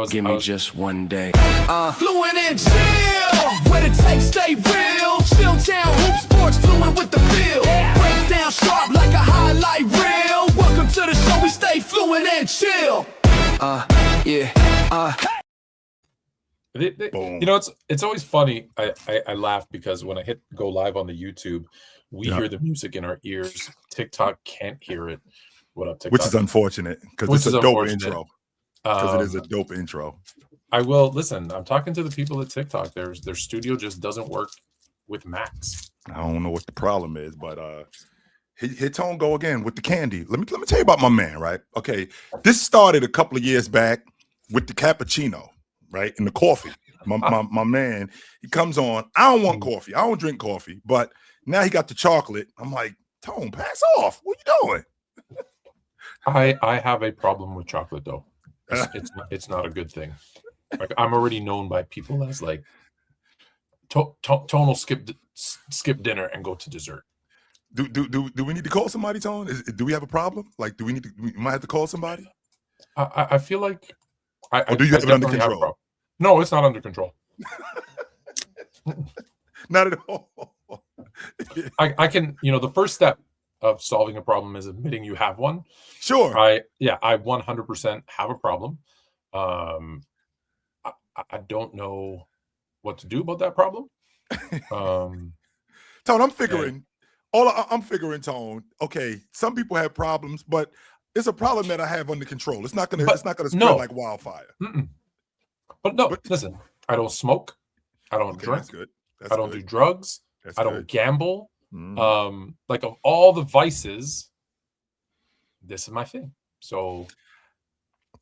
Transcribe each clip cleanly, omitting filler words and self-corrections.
Give me just one day. Fluent and chill, where the takes stay real. Chill town, hoop sports, fluent with the feel. Break down sharp like a highlight reel. Welcome to the show, we stay fluent and chill. You know, it's always funny. I laugh because when I hit go live on the YouTube, we hear the music in our ears. TikTok can't hear it. What up, TikTok? Which is unfortunate because it's a dope intro. Because it is a dope intro. I will listen. I'm talking to the people at TikTok. Their studio just doesn't work with Macs. I don't know what the problem is, but hit Tone go again with the candy. Let me tell you about my man, right? Okay, this started a couple of years back with the cappuccino, right? And the coffee. My man, he comes on. I don't want coffee. I don't drink coffee, but now he got the chocolate. I'm like, Tone, pass off. What you doing? I have a problem with chocolate though. It's not a good thing. Like I'm already known by people as like Tone will skip dinner and go to dessert. Do we need to call somebody, Tone? Do we have a problem? Like, we might have to call somebody? I feel like or do you have it under control? No, it's not under control. Not at all. I can, the first step of solving a problem is admitting you have one. Sure. I 100% have a problem. I don't know what to do about that problem. Tone, I'm figuring. I'm figuring, Tone. Okay, some people have problems, but it's a problem that I have under control. It's not gonna spread like wildfire. Listen, I don't smoke. I don't drink. That's good. I don't do drugs. I don't gamble. Mm-hmm. Like of all the vices, this is my thing. So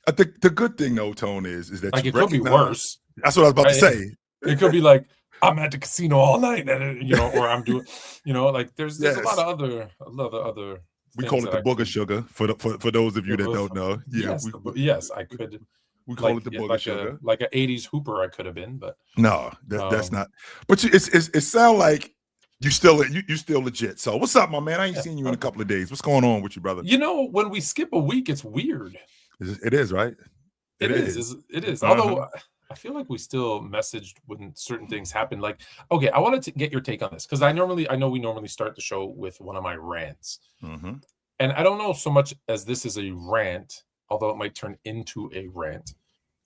I think the good thing though, Tone, is that like it could be worse. That's what I was about to say. It could be like I'm at the casino all night, and or I'm doing, like there's a lot of other. We call it the booger sugar for those of you that don't know. Yeah, yes, I could. We call it the booger sugar, like an '80s hooper. I could have been, but no, that's not. But it sounds like you still legit. So what's up, my man? I ain't seen you in a couple of days. What's going on with you, brother? When we skip a week, it's weird. It is, right? It is. Although I feel like we still messaged when certain things happen. Like, okay, I wanted to get your take on this because I know we normally start the show with one of my rants, and I don't know so much as this is a rant, although it might turn into a rant.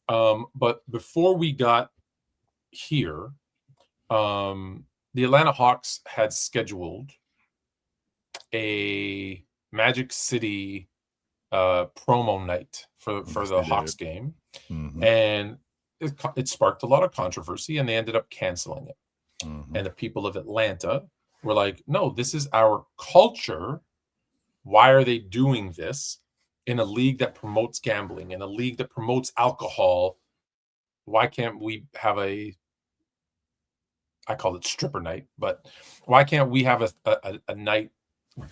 But before we got here, the Atlanta Hawks had scheduled a Magic City promo night for the Hawks game, and it sparked a lot of controversy, and they ended up canceling it. And the people of Atlanta were like, "No, this is our culture. Why are they doing this in a league that promotes gambling, in a league that promotes alcohol? Why can't we have I call it stripper night, but why can't we have a night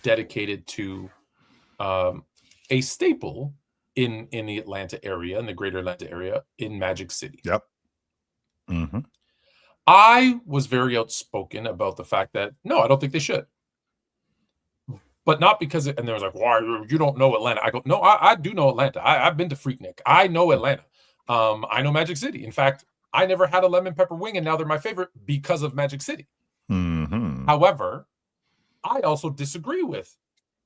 dedicated to a staple in the Atlanta area, in the greater Atlanta area, in Magic City?" Yep. I was very outspoken about the fact that, no, I don't think they should. But not because, and they was like, why, you don't know Atlanta. I go, no, I do know Atlanta. I've been to Freaknik. I know Atlanta. I know Magic City. In fact, I never had a lemon pepper wing, and now they're my favorite because of Magic City. However, I also disagree with,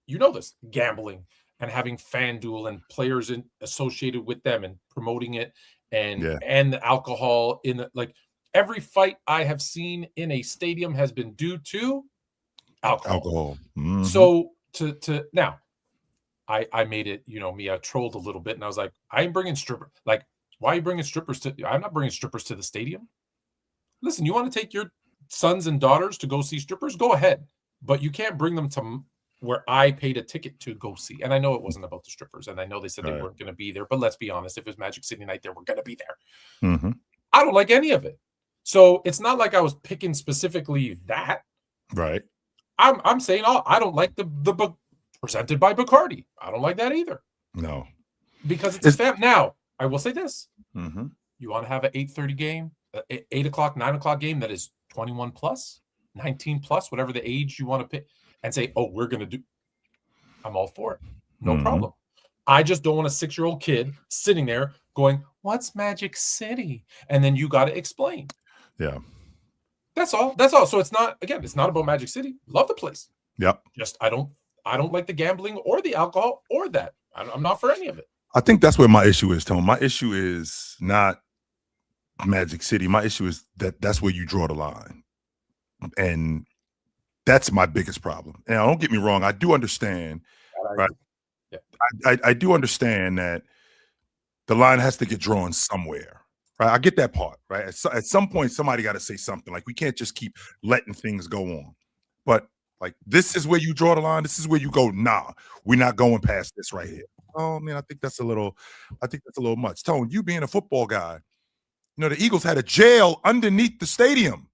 this, gambling and having FanDuel and players associated with them and promoting it and the alcohol in the, like every fight I have seen in a stadium has been due to alcohol. So to now I made it, I trolled a little bit and I was like, I ain't bringing strippers. Like, why are you bringing strippers I'm not bringing strippers to the stadium. Listen, you want to take your sons and daughters to go see strippers? Go ahead. But you can't bring them to where I paid a ticket to go see. And I know it wasn't about the strippers. And I know they said they weren't going to be there. But let's be honest, if it was Magic City night, they were going to be there. I don't like any of it. So it's not like I was picking specifically that. Right. I'm saying, I don't like the presented by Bacardi. I don't like that either. No. Because it's now, I will say this. You want to have an 8:30 game, 8 o'clock, 9 o'clock game that is 21 plus, 19 plus, whatever the age you want to pick, and say, we're going to do, I'm all for it. No problem. I just don't want a 6-year-old kid sitting there going, what's Magic City? And then you got to explain. Yeah. That's all. That's all. So it's not about Magic City. Love the place. Yep. Just I don't like the gambling or the alcohol or that. I'm not for any of it. I think that's where my issue is, Tone. My issue is not Magic City. My issue is that's where you draw the line. And that's my biggest problem. And don't get me wrong, I do understand, right? Yeah. I do understand that the line has to get drawn somewhere. Right? I get that part, right? At some point, somebody got to say something. Like, we can't just keep letting things go on. But like, this is where you draw the line. This is where you go, nah, we're not going past this right here. Oh man, I think that's a little much. Tone, you being a football guy, the Eagles had a jail underneath the stadium.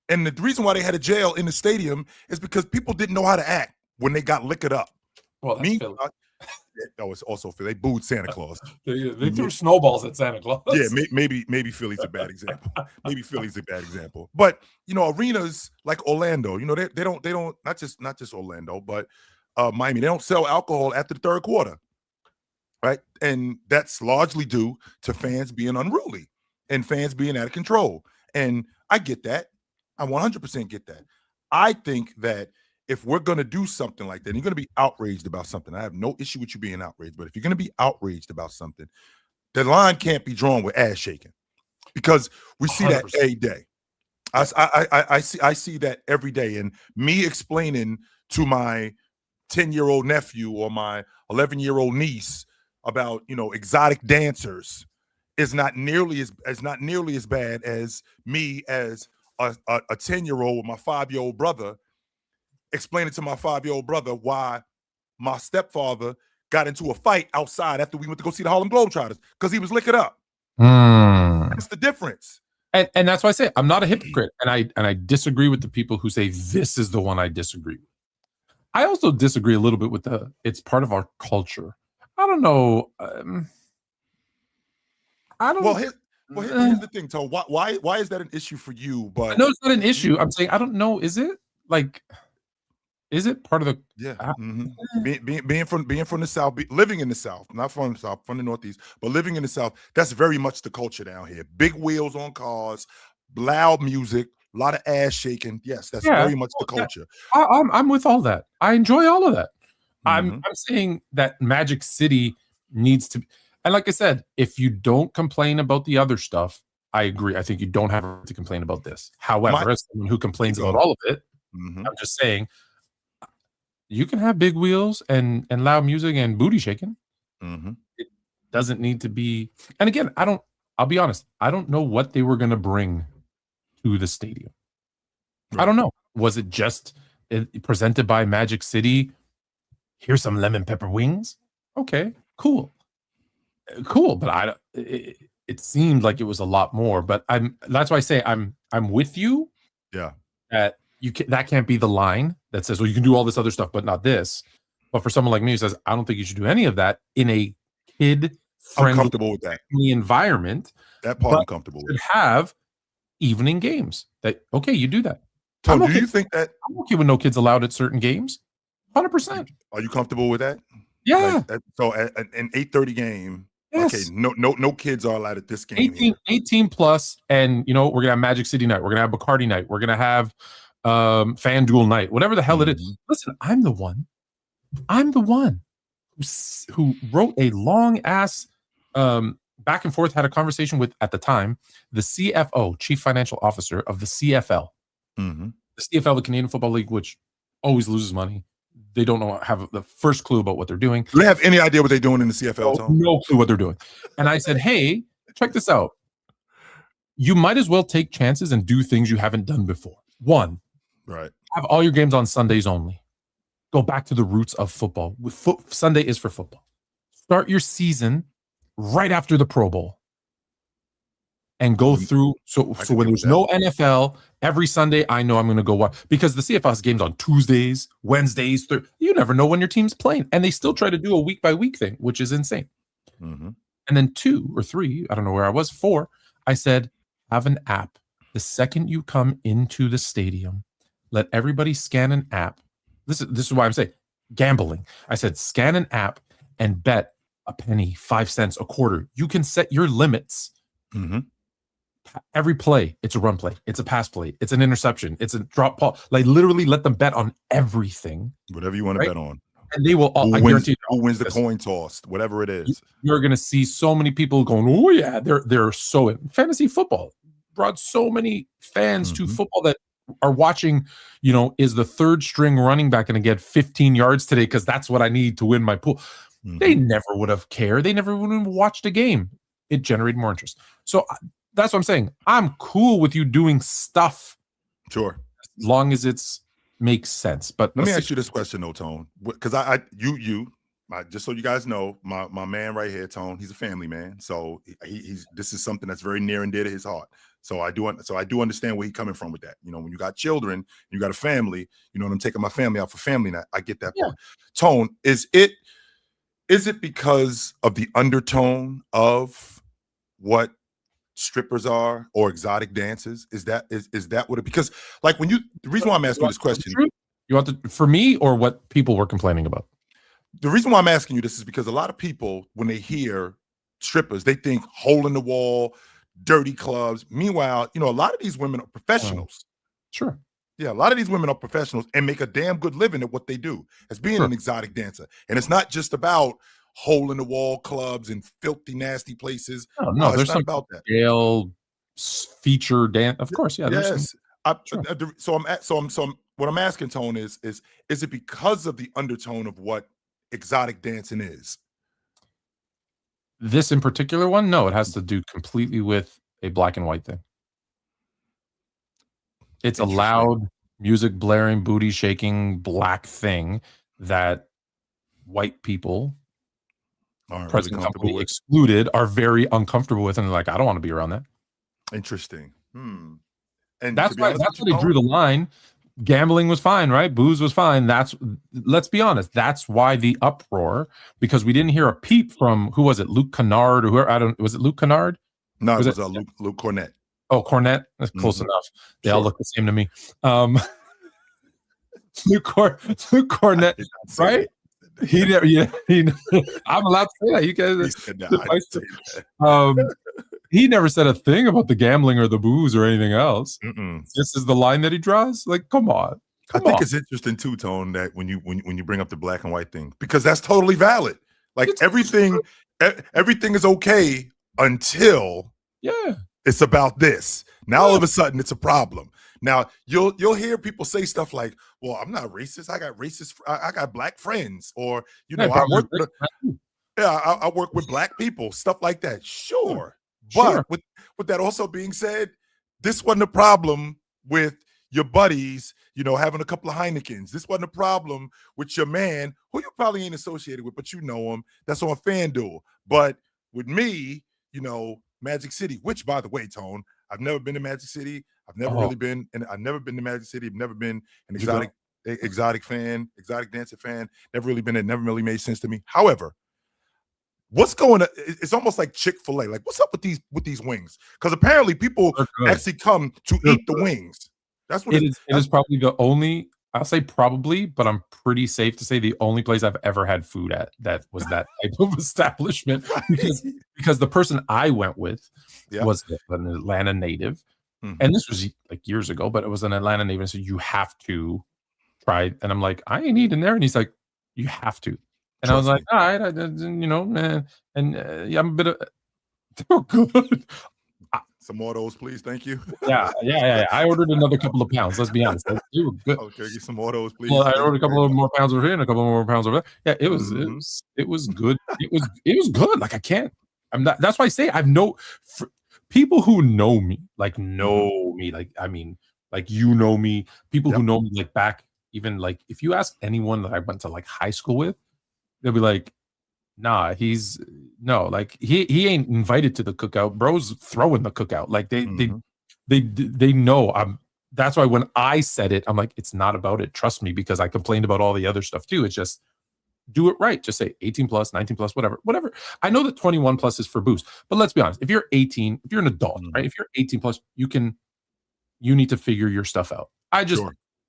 And the reason why they had a jail in the stadium is because people didn't know how to act when they got liquored up. Well, that's Philly. No, it's also Philly. They booed Santa Claus. They threw snowballs at Santa Claus. Yeah, maybe Philly's a bad example. Maybe Philly's a bad example. But arenas like Orlando, they don't not just Orlando, but Miami, they don't sell alcohol after the third quarter, right? And that's largely due to fans being unruly and fans being out of control. And I get that. I 100% get that. I think that if we're going to do something like that, and you're going to be outraged about something, I have no issue with you being outraged, but if you're going to be outraged about something, the line can't be drawn with ass shaking, because we see 100%. That every day. I see that every day. And me explaining to my 10-year-old nephew or my 11-year-old niece about, exotic dancers is not nearly as bad as me as a 10-year-old with my 5-year-old brother explaining to my 5-year-old brother why my stepfather got into a fight outside after we went to go see the Harlem Globetrotters because he was liquored up. That's the difference. And that's why I say I'm not a hypocrite. And I disagree with the people who say this is the one I disagree with. I also disagree a little bit with it's part of our culture. I don't know. Here's the thing, Tone. Why is that an issue for you? But I know it's not an issue. I'm saying I don't know. Is it part of the being from the South, living in the South, not from the South, from the Northeast, but living in the South? That's very much the culture down here. Big wheels on cars, loud music, a lot of ass shaking. Yes, that's very much the culture. I'm with all that. I enjoy all of that. I'm saying that Magic City needs to. And like I said, if you don't complain about the other stuff, I agree. I think you don't have to complain about this. However, as someone who complains about all of it, I'm just saying you can have big wheels and loud music and booty shaking. It doesn't need to be. And again, I'll be honest, I don't know what they were going to bring to the stadium. Right. I don't know. Was it just presented by Magic City? Here's some lemon pepper wings. Okay, cool. But it seemed like it was a lot more. But that's why I say I'm with you. Yeah. That that can't be the line that says, well, you can do all this other stuff, but not this. But for someone like me who says, I don't think you should do any of that in a kid-friendly environment. That part I'm comfortable with. Have evening games. Okay, you do that. So do you think that I'm okay with no kids allowed at certain games? 100%. Are you comfortable with that? Yeah. So an 8:30 game. Yes. Okay, no kids are allowed at this game. 18 plus, and we're gonna have Magic City night. We're gonna have Bacardi night. We're gonna have FanDuel night. Whatever the hell it is. Listen, I'm the one who wrote a long ass back and forth. Had a conversation with, at the time, the CFO, Chief Financial Officer of the CFL. The CFL, the Canadian Football League, which always loses money. They don't have the first clue about what they're doing. Do they have any idea what they're doing in the CFL? No clue what they're doing. And I said, hey, check this out. You might as well take chances and do things you haven't done before. One, right? Have all your games on Sundays only. Go back to the roots of football. Sunday is for football. Start your season right after the Pro Bowl. And go through. So when there's no NFL, every Sunday, I know I'm going to go watch, because the CFL has games on Tuesdays, Wednesdays, you never know when your team's playing. And they still try to do a week by week thing, which is insane. And then 2 or 3, I don't know where I was, 4, I said, have an app. The second you come into the stadium, let everybody scan an app. This is why I'm saying gambling. I said, scan an app and bet a penny, 5 cents, a quarter. You can set your limits. Mm-hmm. Every play, it's a run play, it's a pass play, it's an interception, it's a drop ball. Like literally let them bet on everything. Whatever you want to bet on. And they will all, Who I wins, guarantee you, who wins the coin toss, whatever it is. You're going to see so many people going, oh yeah, they're so in fantasy football. Brought so many fans to football that are watching, is the third string running back going to get 15 yards today because that's what I need to win my pool. They never would have cared. They never would have watched a game. It generated more interest. So that's what I'm saying. I'm cool with you doing stuff. Sure. As long as it's makes sense. But let me ask you this question though, Tone. Because just so you guys know, my man right here, Tone, he's a family man. So this is something that's very near and dear to his heart. So I do understand where he's coming from with that. When you got children, you got a family, and I'm taking my family out for family night. I get that part. Tone, is it because of the undertone of what strippers are or exotic dances? Is that what it, because like the reason why I'm asking this question, you want for me or what people were complaining about? The reason why I'm asking you this is because a lot of people, when they hear strippers, they think hole in the wall, dirty clubs. Meanwhile, a lot of these women are professionals. Sure. Yeah, a lot of these women are professionals and make a damn good living at what they do as being an exotic dancer. And it's not just about hole in the wall clubs and filthy, nasty places. No, there's not about that. Scale feature dance, of course. Yeah. Yes. What I'm asking, Tone, is it because of the undertone of what exotic dancing is? This in particular one, no, it has to do completely with a black and white thing. It's a loud music blaring, booty shaking, black thing that white people, present company excluded, are very uncomfortable with, and they're like, I don't want to be around that. Interesting. And that's why they drew the line. Gambling was fine, right? Booze was fine. Let's be honest. That's why the uproar, because we didn't hear a peep from, who was it? Luke Kennard or whoever? Was it Luke Kennard? No, it was Luke Cornett. Oh, Cornett. That's close enough. They all look the same to me. Luke Cornett, right? He never. I'm allowed to say that. You guys. He never said a thing about the gambling or the booze or anything else. This is the line that he draws. Like, come on. I think it's interesting too, Tone, that when you bring up the black and white thing, because that's totally valid. Like everything is okay until it's about this. Now all of a sudden it's a problem. Now you'll hear people say stuff like, "Well, I'm not racist. I got black friends," or I work with black people, stuff like that. Sure. But with that also being said, this wasn't a problem with your buddies, having a couple of Heinekens. This wasn't a problem with your man, who you probably ain't associated with, but you know him. That's on FanDuel. But with me, Magic City, which, by the way, Tone, I've never been to Magic City. I've never really been, and I've never been to Magic City. I've never been an exotic dancer fan. Never really been. It never really made sense to me. However, what's going on? It's almost like Chick-fil-A. Like, what's up with these wings? Because apparently people actually come to eat the wings. That's what it is. It is probably the only, I'll say probably, but I'm pretty safe to say the only place I've ever had food at that was that type of establishment. Because the person I went with was an Atlanta native. And this was like years ago, but it was an Atlanta native. So you have to try. And I'm like, I ain't eating there. And he's like, you have to. And I was like, all right, man. And I'm a bit of, they were good. Some more of those, please. Thank you. Yeah. I ordered another couple of pounds. Let's be honest. They were good. Okay, get some more of those, please. Well, I ordered a couple of more pounds over here and a couple more pounds over there. Yeah, it was good. It was good. Like, I can't. That's why I say I've people who know me, like I mean, like, me, people who know me, like, back, even like if you ask anyone that I went to like high school with, they'll be like, nah, he ain't invited to the cookout. Bro's throwing the cookout. Like they know. That's why when I said it, I'm like, it's not about it. Trust me, because I complained about all the other stuff too. It's just do it right. Just say 18 plus, 19 plus, whatever. I know that 21 plus is for booze, but let's be honest. If you're 18, if you're an adult, right? If you're 18 plus, you need to figure your stuff out.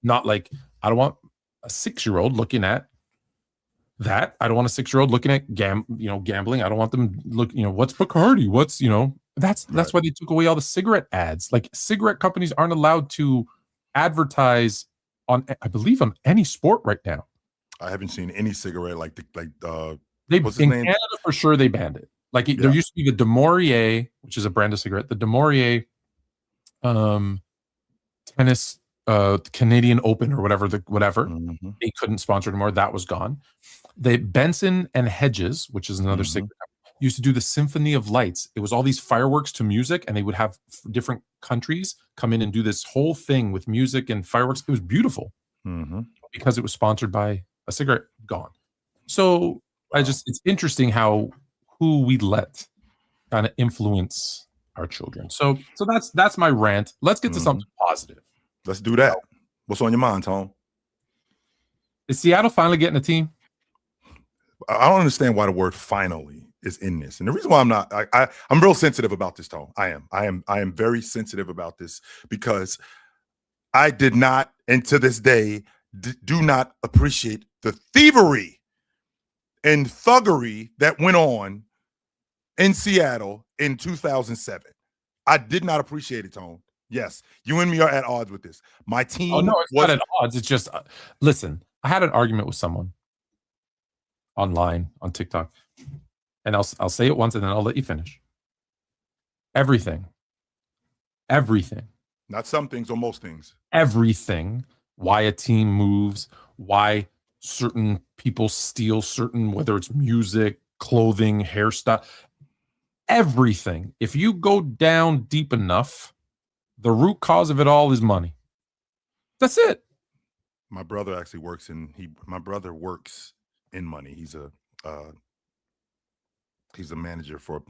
Not like, I don't want a 6-year-old looking at That I don't want a 6-year-old looking at gambling. I don't want them look, what's Bacardi? What's, that's why they took away all the cigarette ads. Like cigarette companies aren't allowed to advertise on, I believe, on any sport right now. I haven't seen any cigarette like They what's his in name? Canada for sure they banned it. Like there used to be the De Maurier, which is a brand of cigarette, the De Maurier tennis Canadian Open or whatever they couldn't sponsor anymore. That was gone. The Benson and Hedges, which is another cigarette, used to do the Symphony of Lights. It was all these fireworks to music, and they would have different countries come in and do this whole thing with music and fireworks. It was beautiful because it was sponsored by a cigarette. Gone. So it's interesting who we let kind of influence our children. So that's my rant. Let's get to something positive. Let's do that. What's on your mind, Tom? Is Seattle finally getting a team? I don't understand why the word "finally" is in this, and the reason why I'm not, I'm real sensitive about this, Tom. I am very sensitive about this because I did not, and to this day, do not appreciate the thievery and thuggery that went on in Seattle in 2007. I did not appreciate it, Tom. Yes, you and me are at odds with this. My team. Oh no, it's not at odds. It's just listen. I had an argument with someone online on TikTok, and I'll say it once and then I'll let you finish. Everything. Not some things or most things. Everything. Why a team moves. Why certain people steal certain, whether it's music, clothing, hairstyle. Everything. If you go down deep enough, the root cause of it all is money. That's it. My brother actually works in money. He's a manager for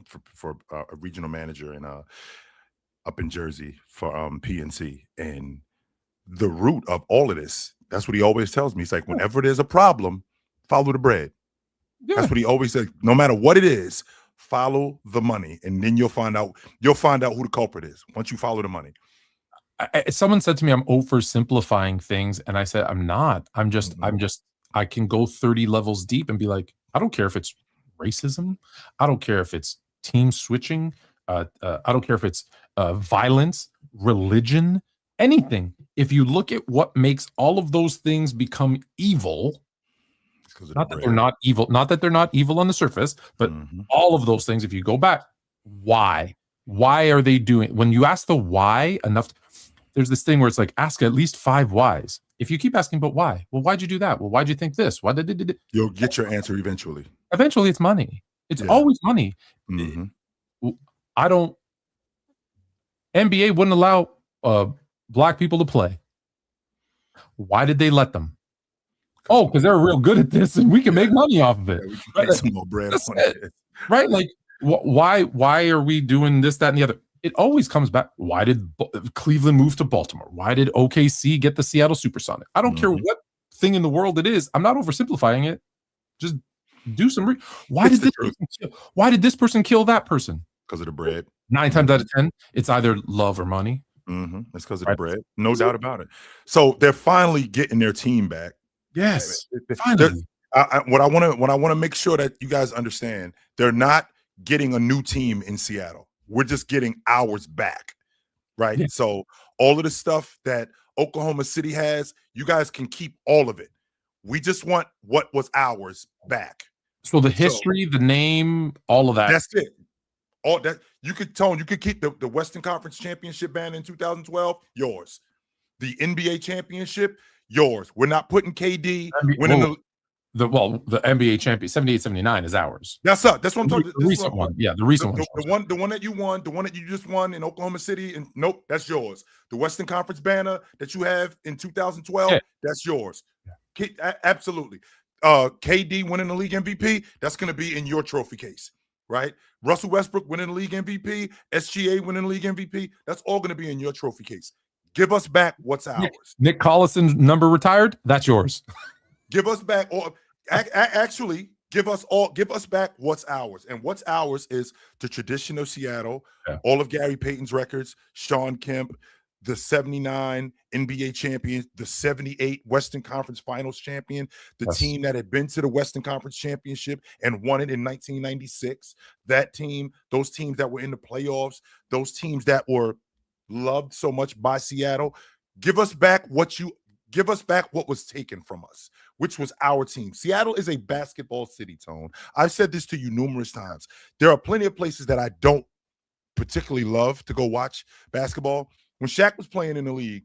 a regional manager in up in Jersey for PNC. And the root of all of this, that's what he always tells me. He's like, whenever there's a problem, follow the bread. Yeah. That's what he always says. No matter what it is, follow the money, and then you'll find out who the culprit is once you follow the money. Someone said to me, I'm oversimplifying things, and I said, I'm not. I can go 30 levels deep and be like, I don't care if it's racism. I don't care if it's team switching. I don't care if it's violence, religion, anything. If you look at what makes all of those things become evil, not that they're not evil, not that they're not evil on the surface, but all of those things, if you go back, why are they doing? When you ask the why enough, there's this thing where it's like, ask at least 5 whys. If you keep asking, but why? Well, why'd you do that? Well, why'd you think this? Why did it? You'll get your answer eventually. Eventually, it's money. It's always money. NBA wouldn't allow black people to play. Why did they let them? Oh, because they're real good at this, and we can make money off of it. Yeah, we can make some more bread on it. Right? Like, why are we doing this, that, and the other? It always comes back. Why did Cleveland move to Baltimore? Why did OKC get the Seattle SuperSonics? I don't care what thing in the world it is. I'm not oversimplifying it. Just do some. Why did this person kill that person? Because of the bread. 9 times out of 10, it's either love or money. It's because of the bread. No doubt about it. So they're finally getting their team back. Yes, finally. What I want to make sure that you guys understand, they're not getting a new team in Seattle. We're just getting ours back, right? Yeah. So all of the stuff that Oklahoma City has, you guys can keep all of it. We just want what was ours back. So the history, the name, all of that. That's it. All that you could keep the Western Conference Championship banner in 2012, yours. The NBA championship, yours. We're not putting KD winning the NBA champion 78-79 is ours. That's up. That's what I'm talking about. The recent one. Yeah, the recent one. The one that you won, the one that you just won in Oklahoma City, and nope, that's yours. The Western Conference banner that you have in 2012, that's yours. Yeah. Absolutely. KD winning the league MVP, that's going to be in your trophy case, right? Russell Westbrook winning the league MVP, SGA winning the league MVP, that's all going to be in your trophy case. Give us back what's ours. Nick Collison's number retired, that's yours. Give us back, or actually give us back what's ours. And what's ours is the tradition of Seattle, all of Gary Payton's records, Sean Kemp, the 79 NBA champion, the 78 Western Conference Finals champion, the team that had been to the Western Conference Championship and won it in 1996. That team, those teams that were in the playoffs, those teams that were loved so much by Seattle. Give us back what was taken from us, which was our team. Seattle is a basketball city, Tone. I've said this to you numerous times. There are plenty of places that I don't particularly love to go watch basketball. When Shaq was playing in the league,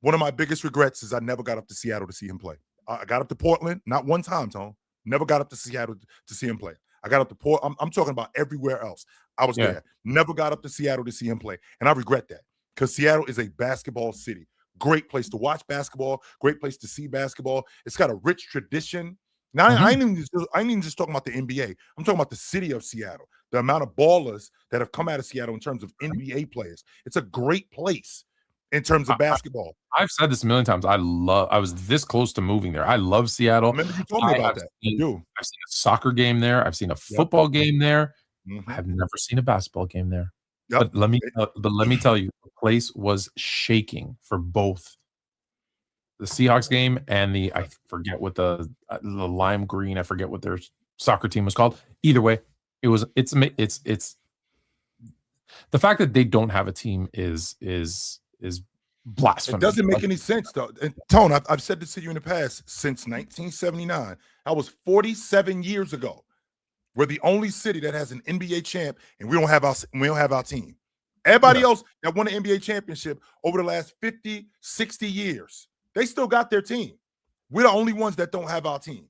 one of my biggest regrets is I never got up to Seattle to see him play. I got up to Portland, not one time, Tone. Never got up to Seattle to see him play. I got up to Portland. I'm talking about everywhere else. I was there. Never got up to Seattle to see him play. And I regret that because Seattle is a basketball city. Great place to watch basketball. Great place to see basketball. It's got a rich tradition. Now, I ain't even just talking about the NBA. I'm talking about the city of Seattle, the amount of ballers that have come out of Seattle in terms of NBA players. It's a great place in terms of basketball. I've said this a million times. I was this close to moving there. I love Seattle. Remember you told me about that. I've seen a soccer game there. I've seen a football game there. I have never seen a basketball game there. But let me tell you, the place was shaking for both the Seahawks game and I forget what the lime green. I forget what their soccer team was called. Either way, it's the fact that they don't have a team is blasphemy. It doesn't make any sense, though. And Tone, I've said this to you in the past. Since 1979, that was 47 years ago. We're the only city that has an NBA champ, and we don't have our team. Everybody else that won an NBA championship over the last 50, 60 years, they still got their team. We're the only ones that don't have our team.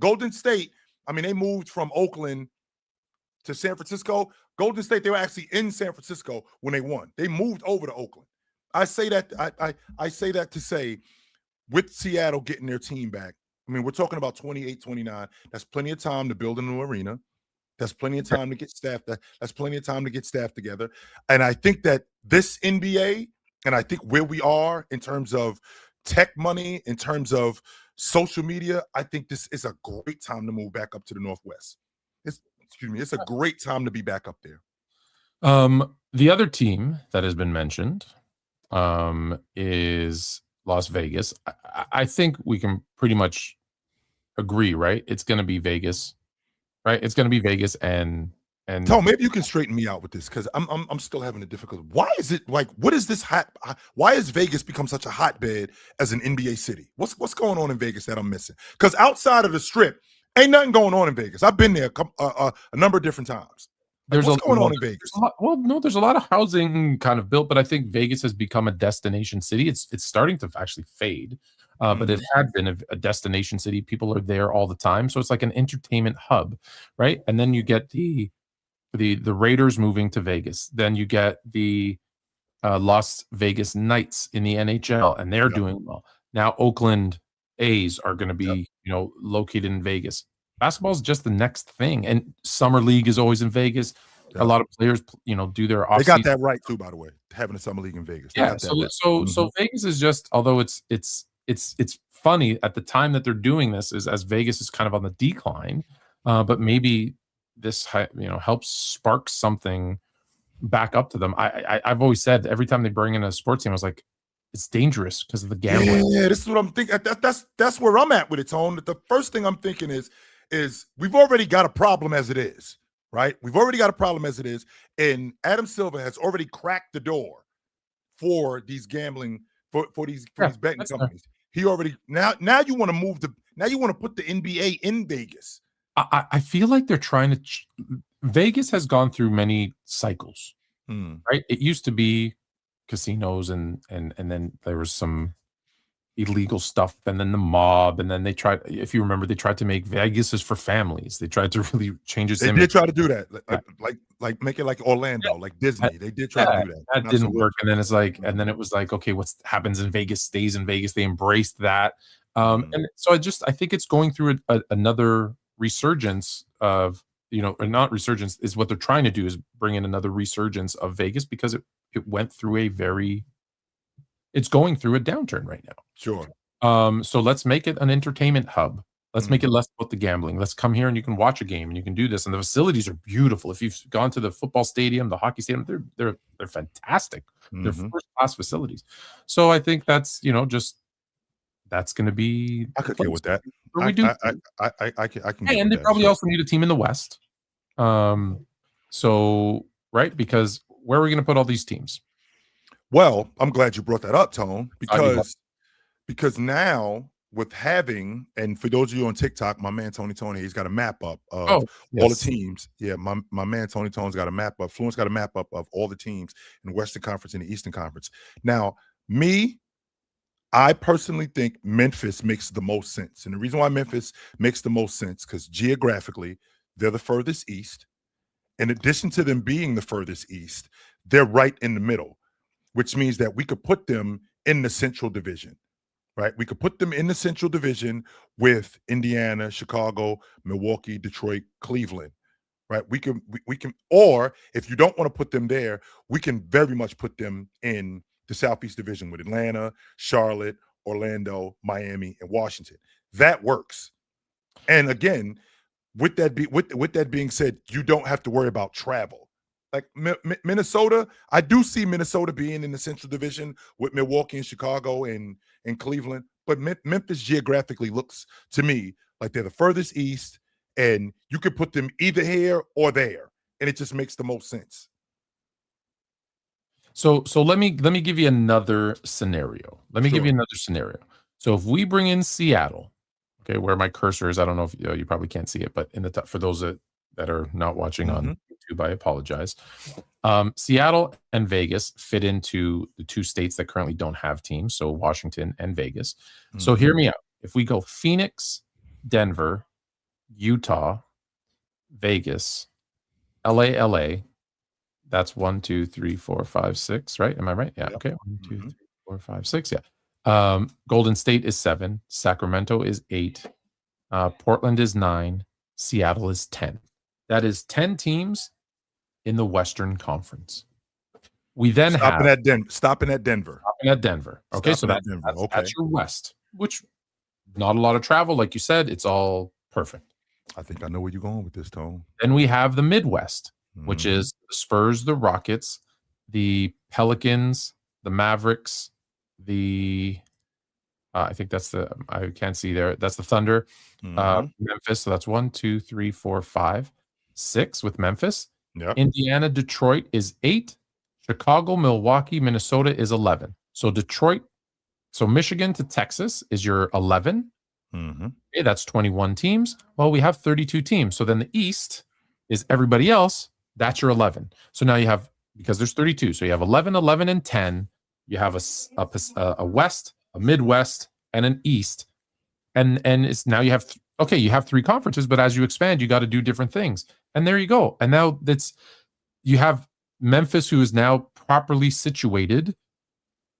Golden State, I mean, they moved from Oakland to San Francisco. Golden State, they were actually in San Francisco when they won. They moved over to Oakland. I say that I say that to say, with Seattle getting their team back, I mean, we're talking about 28, 29. That's plenty of time to build a new arena. That's plenty of time to get staff. That's plenty of time to get staff together. And I think that this NBA, and I think where we are in terms of tech money, in terms of social media, I think this is a great time to move back up to the Northwest. It's a great time to be back up there. The other team that has been mentioned is Las Vegas. I think we can pretty much agree, right? It's going to be Vegas, right? It's going to be Vegas and Tom, maybe you can straighten me out with this because I'm still having a difficulty. Why is it like? What is this hot? Why has Vegas become such a hotbed as an NBA city? What's going on in Vegas that I'm missing? Because outside of the Strip, ain't nothing going on in Vegas. I've been there a number of different times. What's going on in Vegas? There's a lot of housing kind of built, but I think Vegas has become a destination city. It's starting to actually fade, but it had been a destination city. People are there all the time, so it's like an entertainment hub, right? And then you get the Raiders moving to Vegas. Then you get the Las Vegas Knights in the NHL, and they're doing well. Now Oakland A's are going to be located in Vegas. Basketball is just the next thing, and summer league is always in Vegas. A lot of players, do their off. They got that right too, by the way, having a summer league in Vegas. So Vegas is just, although it's funny at the time that they're doing this, is as Vegas is kind of on the decline, but maybe this helps spark something back up to them. I've always said every time they bring in a sports team, I was like, it's dangerous because of the gambling. Yeah, this is what I'm thinking. That's where I'm at with it, Tone. The first thing I'm thinking is we've already got a problem as it is, right? We've already got a problem as it is, and Adam Silver has already cracked the door for these gambling for these betting companies. He already now you want to put the NBA in Vegas. I feel like they're trying to. Vegas has gone through many cycles, right? It used to be casinos, and then there was some illegal stuff, and then the mob, and then they tried. If you remember, they tried to make Vegas is for families. They tried to really change its image. They did try to do that, like make it like Orlando, like Disney. They did try to do that. That didn't work, and then it was like, okay, what happens in Vegas stays in Vegas. They embraced that, and so I think it's going through another resurgence of or not resurgence is what they're trying to do, is bring in another resurgence of Vegas because it went through it's going through a downturn right now. Sure. So let's make it an entertainment hub. Let's make it less about the gambling. Let's come here and you can watch a game and you can do this. And the facilities are beautiful. If you've gone to the football stadium, the hockey stadium, they're fantastic. They're first class facilities. So I think that's that's going to be. I could deal with that. We do, I can. And they probably also need a team in the West. So right, because where are we going to put all these teams? Well, I'm glad you brought that up, Tone, because now with having, and for those of you on TikTok, my man Tony, he's got a map up of all the teams. Yeah, my man Tone's got a map up. Fluent's got a map up of all the teams in the Western Conference and the Eastern Conference. Now, I personally think Memphis makes the most sense. And the reason why Memphis makes the most sense, because geographically, they're the furthest east. In addition to them being the furthest east, they're right in the middle, which means that we could put them in the Central Division, right? We could put them in the Central Division with Indiana, Chicago, Milwaukee, Detroit, Cleveland, right? We can, or if you don't want to put them there, we can very much put them in the Southeast Division with Atlanta, Charlotte, Orlando, Miami, and Washington. That works. And again, with that being said, you don't have to worry about travel. Like Minnesota, I do see Minnesota being in the Central Division with Milwaukee and Chicago and Cleveland, but Memphis geographically looks to me like they're the furthest east, and you could put them either here or there, and it just makes the most sense. So let me give you another scenario. So if we bring in Seattle, okay, where my cursor is, I don't know if you probably can't see it, but in the top, for those that are not watching on YouTube, I apologize. Seattle and Vegas fit into the two states that currently don't have teams, so Washington and Vegas. So hear me out. If we go Phoenix, Denver, Utah, Vegas, LA, that's 1, 2, 3, 4, 5, 6, right? Am I right? Yeah. Yep. Okay. 1, 2, 3, 4, 5, 6. Yeah. Golden State is 7. Sacramento is 8. Portland is 9. Seattle is 10. That is 10 teams in the Western Conference. We then stopping at Denver. Stopping at Denver. Okay, so that's your West, which not a lot of travel, like you said. It's all perfect. I think I know where you're going with this, Tone. Then we have the Midwest, which is the Spurs, the Rockets, the Pelicans, the Mavericks, the I think that's I can't see there. That's the Thunder, Memphis. So that's 1, 2, 3, 4, 5, 6 with Memphis. Yep. Indiana, Detroit is 8. Chicago, Milwaukee, Minnesota is 11. So Detroit, so Michigan to Texas is your 11. Okay, that's 21 teams. Well, we have 32 teams. So then the East is everybody else. That's your 11. So now you have, because there's 32. So you have 11, 11, and 10. You have a West, a Midwest, and an East. And it's now you have, you have 3 conferences, but as you expand, you got to do different things. And there you go. And now you have Memphis, who is now properly situated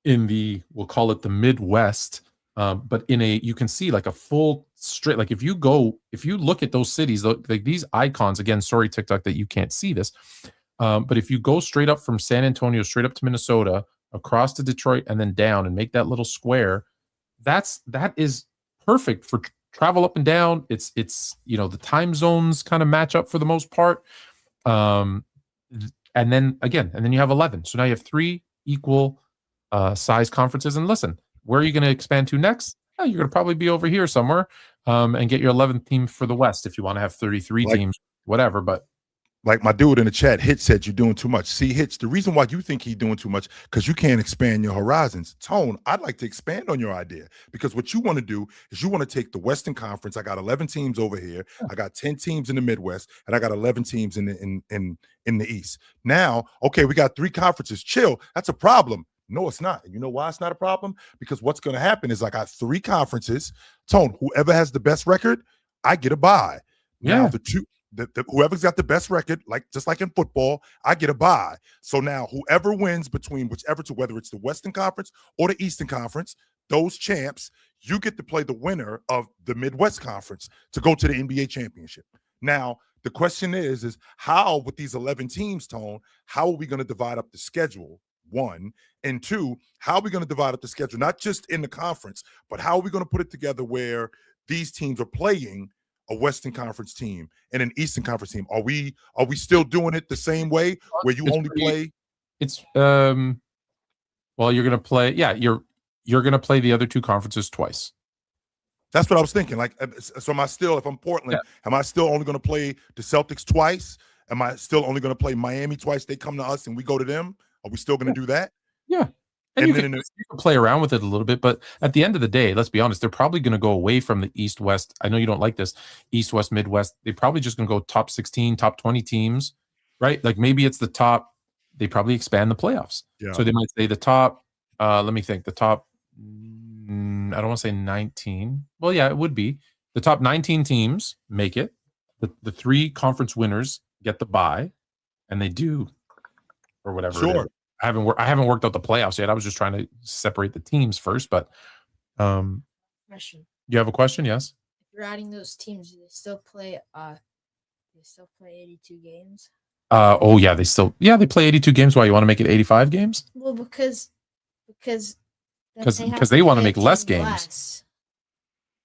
in we'll call it the Midwest. But you can see like a full straight, like if you look at those cities, like these icons, again, sorry, TikTok, that you can't see this. But if you go straight up from San Antonio, straight up to Minnesota, across to Detroit, and then down and make that little square, that is perfect for travel up and down. It's the time zones kind of match up for the most part. And then you have 11. So now you have 3 equal size conferences. And listen, where are you going to expand to next? You're going to probably be over here somewhere and get your 11th team for the West if you want to have 33 teams, whatever. But like my dude in the chat, Hitch said you're doing too much. See, Hitch, the reason why you think he's doing too much, because you can't expand your horizons. Tone, I'd like to expand on your idea, because what you want to do is you want to take the Western Conference. I got 11 teams over here. I got 10 teams in the Midwest, and I got 11 teams in the East. Now, okay, we got 3 conferences. Chill. That's a problem. No, it's not. You know why it's not a problem? Because what's going to happen is I got 3 conferences. Tone, whoever has the best record, I get a bye. Now whoever's got the best record, just like in football, I get a bye. So now whoever wins between whichever two, whether it's the Western Conference or the Eastern Conference, those champs, you get to play the winner of the Midwest Conference to go to the NBA championship. Now, the question is how, with these 11 teams, Tone, how are we going to divide up the schedule? 1, and 2, how are we going to divide up the schedule, not just in the conference, but how are we going to put it together where these teams are playing a Western Conference team and an Eastern Conference team, are we still doing it the same way where you only play? It's well, you're gonna play. Yeah, you're gonna play the other two conferences twice. That's what I was thinking. Like, so am I still, if I'm Portland, am I still only going to play the Celtics twice? Am I still only going to play Miami twice? They come to us and we go to them. Are we still going to do that? Yeah. And you can play around with it a little bit, but at the end of the day, let's be honest, they're probably going to go away from the East West. I know you don't like this East West Midwest. They're probably just going to go top 16, top 20 teams, right? Like maybe it's the top. They probably expand the playoffs. Yeah. So they might say the top. Let me think. The top. I don't want to say 19. Well, yeah, it would be the top 19 teams make it. The 3 conference winners get the bye, and they do, or whatever. Sure. I haven't worked out the playoffs yet. I was just trying to separate the teams first. But question. You have a question? Yes. If you're adding those teams, do they still play? They still play 82 games. Oh yeah, they play 82 games. Why, you want to make it 85 games? Well, because they want to make less games.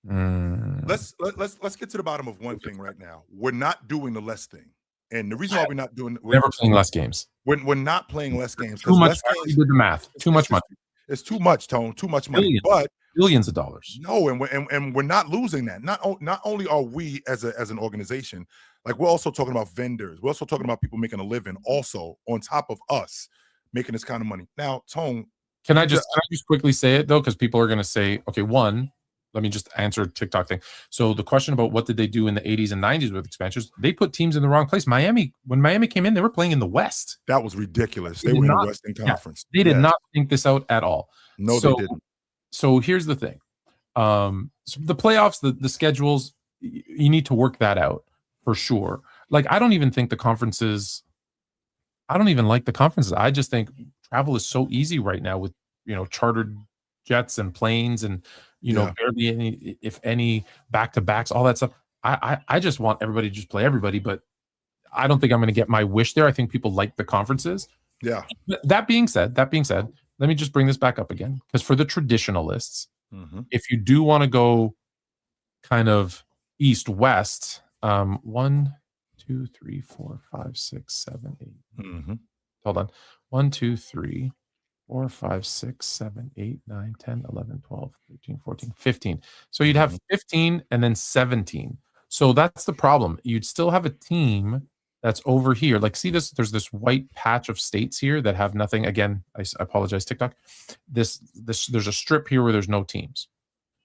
Less. Let's get to the bottom of one thing right now. We're not doing the less thing, and the reason why we're not doing we're never playing less games. We're not playing less games. Too much. We did the math. Too much money. It's too much, Tone. Too much money. But billions of dollars. No, and we're not losing that. Not only are we as an organization, like we're also talking about vendors. We're also talking about people making a living also on top of us making this kind of money. Now, Tone. Can I just quickly say it though? Because people are going to say, okay, one, let me just answer a TikTok thing. So the question about what did they do in the 80s and 90s with expansions, they put teams in the wrong place. When Miami came in, they were playing in the West. That was ridiculous. They were in the Western Conference. They did not think this out at all. No, they didn't. So here's the thing. So the playoffs, the schedules, you need to work that out for sure. Like, I don't even think the conferences, I don't even like the conferences. I just think travel is so easy right now with, chartered jets and planes and, barely any, if any, back-to-backs, all that stuff. I just want everybody to just play everybody, but I don't think I'm going to get my wish there. I think people like the conferences. Yeah. That being said, let me just bring this back up again, because for the traditionalists, if you do want to go kind of east-west, 1, 2, 3, 4, 5, 6, 7, 8. Hold on. 1, 2, 3, 4, 5, 6, 7, 8, 9, 10, 11, 12, 13, 14, 15. So you'd have 15 and then 17. So that's the problem. You'd still have a team that's over here. Like, see this? There's this white patch of states here that have nothing. Again, I apologize, TikTok. There's a strip here where there's no teams.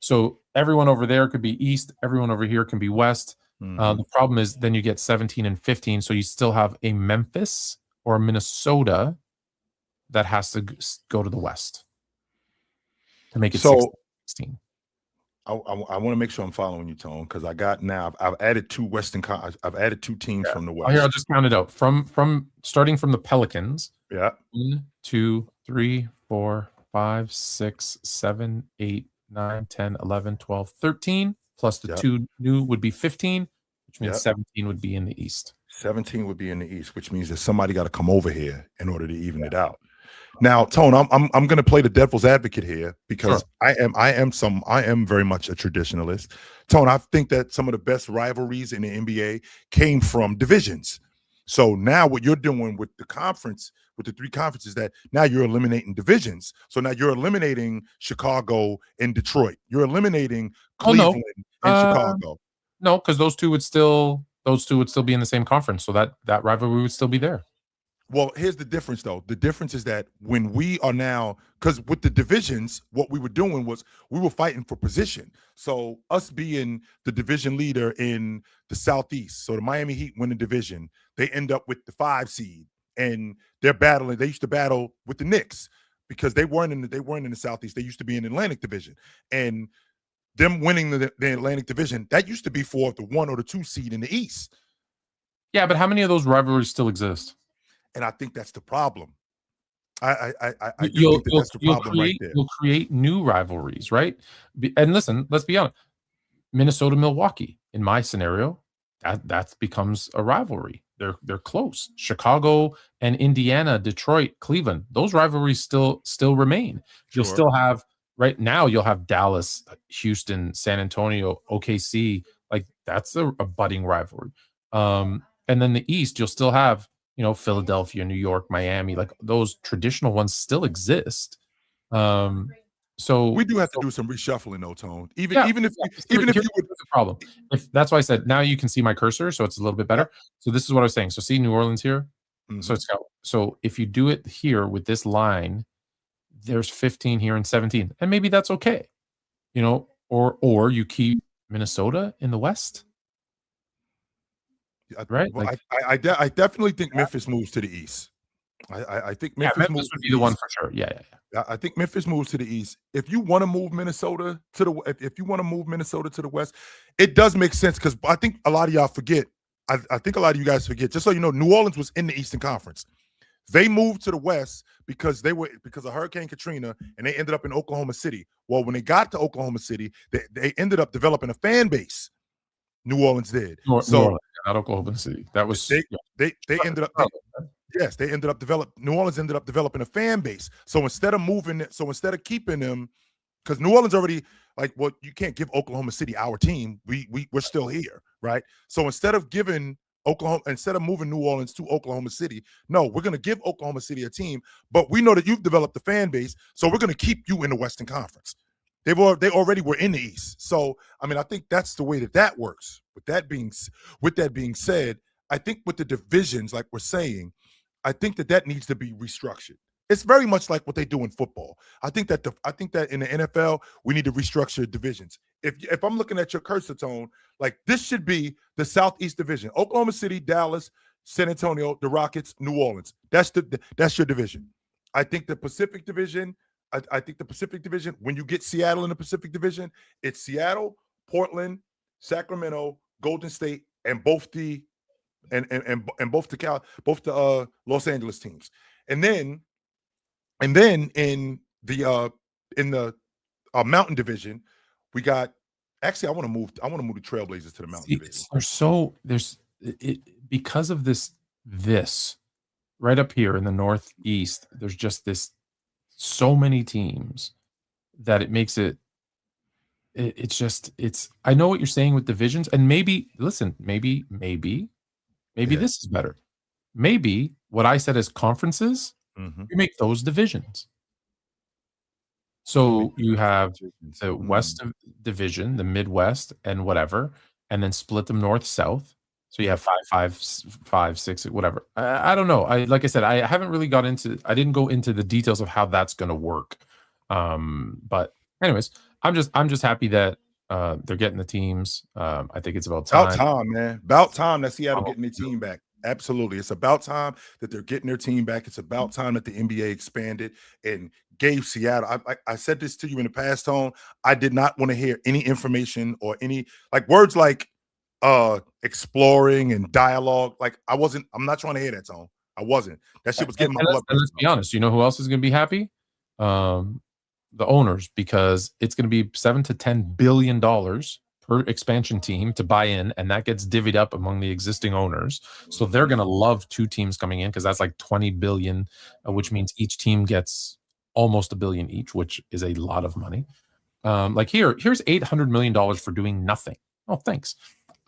So everyone over there could be east. Everyone over here can be west. The problem is then you get 17 and 15. So you still have a Memphis or a Minnesota that has to go to the west to make it 16. I want to make sure I'm following you, Tone, because I've added 2 I've added 2 teams from the west. Here, I'll just count it out from starting from the Pelicans. Yeah. 1, 2, 3, 4, 5, 6, 7, 8, 9, 10, 11, 12, 13, plus the 2 new would be 15, which means 17 would be in the east. 17 would be in the east, which means that somebody got to come over here in order to even it out. Now, Tone, I'm going to play the devil's advocate here because I am very much a traditionalist. Tone, I think that some of the best rivalries in the NBA came from divisions. So now what you're doing with the conference, with the 3 conferences, that now you're eliminating divisions. So now you're eliminating Chicago and Detroit. You're eliminating Cleveland and Chicago. No, because those two would still be in the same conference. So that rivalry would still be there. Well, here's the difference, though. The difference is that when we are now, because with the divisions, what we were doing was we were fighting for position. So us being the division leader in the Southeast, so the Miami Heat win the division, they end up with the 5 seed, and they're battling. They used to battle with the Knicks because they weren't in the Southeast. They used to be in the Atlantic Division, and them winning the Atlantic Division, that used to be for the 1 or the 2 seed in the East. Yeah, but how many of those rivalries still exist? And I think that's the problem. I think that's the problem right there. You'll create new rivalries, right? And listen, let's be honest. Minnesota-Milwaukee, in my scenario, that becomes a rivalry. They're close. Chicago and Indiana, Detroit, Cleveland, those rivalries still remain. You'll still have right now you'll have Dallas, Houston, San Antonio, OKC. Like that's a budding rivalry. And then the East, you'll still have, Philadelphia, New York, Miami, like those traditional ones still exist. So We do have to do some reshuffling, though, Tone. Even yeah, even if yeah. you, even if Here's you would, the problem. If that's why I said now you can see my cursor, so it's a little bit better. So this is what I was saying. So see New Orleans here. So it's got, so if you do it here with this line, there's 15 here and 17, and maybe that's okay, or you keep Minnesota in the West, right? well, Like, I definitely think Memphis moves to the East. I think yeah, Memphis moves Memphis would to be the one East. for sure. Yeah. I think Memphis moves to the East. If you want to move Minnesota to the, if you want to move Minnesota to the West, it does make sense because I think a lot of y'all forget. I think a lot of you guys forget. Just so you know, New Orleans was in the Eastern Conference. They moved to the West because of Hurricane Katrina, and they ended up in Oklahoma City. Well, when they got to Oklahoma City, they ended up developing a fan base. New Orleans did. New So Orleans, not Oklahoma City. That was they ended up. Yes, they ended up New Orleans ended up developing a fan base. So instead of keeping them, because New Orleans already like, well, you can't give Oklahoma City our team. We're still here, right? So instead of moving New Orleans to Oklahoma City, no, we're going to give Oklahoma City a team, but we know that you've developed the fan base, so we're going to keep you in the Western Conference. They already were in the East. So I mean, I think that's the way that works. With that being said, I think with the divisions, like we're saying, I think that needs to be restructured. It's very much like what they do in football. I think that in the NFL, we need to restructure divisions. If I'm looking at your cursor, Tone, like this should be the Southeast Division: Oklahoma City, Dallas, San Antonio, the Rockets, New Orleans. That's your division. I think the Pacific Division. I think the Pacific Division. When you get Seattle in the Pacific Division, it's Seattle, Portland, Sacramento, Golden State, and both the Los Angeles teams, and then in the Mountain Division, we got. Actually, I want to move the Trailblazers to the Mountain Division. There's because of this right up here in the Northeast. There's just so many teams that it makes it. It's. I know what you're saying with divisions, and maybe this is better. Maybe what I said as conferences, you make those divisions. So you have the West Division, the Midwest, and whatever, and then split them north, south. So you have 5, 6, whatever. I don't know. Like I said, I haven't really I didn't go into the details of how that's going to work. But anyways, I'm just happy that they're getting the teams. I think it's about time. About time, man. About time that Seattle getting their team back. Absolutely. It's about time that they're getting their team back. It's about time that the NBA expanded and gave Seattle. I said this to you in the past, Tone. I did not want to hear any information or any words like exploring and dialogue. I'm not trying to hear that, Tone. I wasn't. That shit was getting my blood. Let's be honest. You know who else is going to be happy? The owners, because it's going to be $7 to $10 billion per expansion team to buy in, and that gets divvied up among the existing owners. So they're going to love two teams coming in because that's like $20 billion, which means each team gets almost $1 billion each, which is a lot of money. Here's $800 million for doing nothing. Oh, thanks.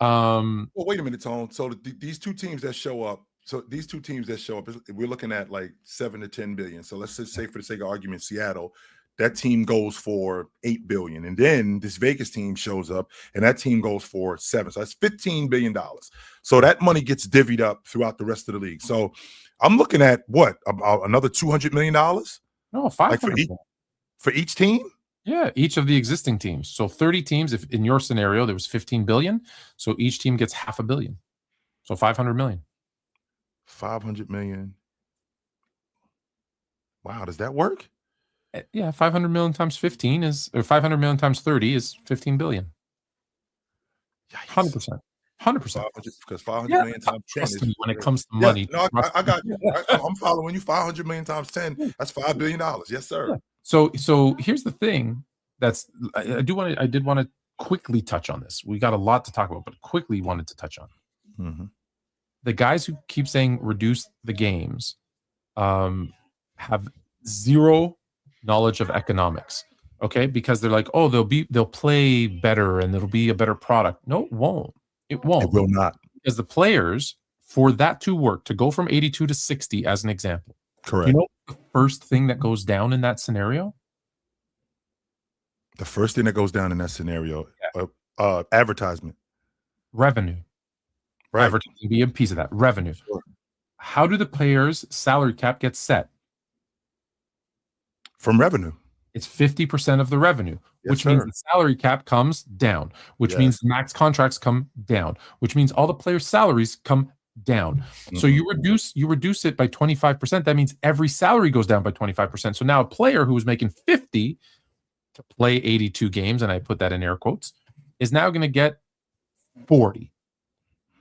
Well, wait a minute, Tone. So these two teams that show up, we're looking at like 7 to 10 billion. So let's just say, for the sake of argument, Seattle, that team goes for $8 billion, and then this Vegas team shows up, and that team goes for $7 billion. So that's $15 billion. So that money gets divvied up throughout the rest of the league. So I'm looking at what, about another $200 million? No, 500 for each team. Yeah, each of the existing teams. So 30 teams. If in your scenario there was 15 billion, so each team gets $500 million. So 500 million. 500 million. Wow, does that work? Yeah, 500 million times 15 is, or 500 million times 30 is 15 billion. 100%. 100%. Because 500 million times 10 is when it comes to money. No, I got you. I'm following you. 500 million times 10. That's $5 billion. Yes, sir. Yeah. So here's the thing. I did want to quickly touch on this. We got a lot to talk about, but quickly wanted to touch on it. Mm-hmm. The guys who keep saying reduce the games have zero knowledge of economics. Okay, because they're like, oh, they'll play better and it'll be a better product. No, it won't. It won't. It will not. Because the players, for that to work, to go from 82 to 60 as an example. Correct. Do you know the first thing that goes down in that scenario? The first thing that goes down in that scenario, advertisement. Revenue. Right. Advertising be a piece of that. Revenue. Sure. How do the players' salary cap get set? From revenue. It's 50% of the revenue, Yes, which means sir. the salary cap comes down, which Yes. means max contracts come down, which means all the players' salaries come down. So you reduce it by 25%. That means every salary goes down by 25%. So now a player who was making 50 to play 82 games, and I put that in air quotes, is now going to get 40.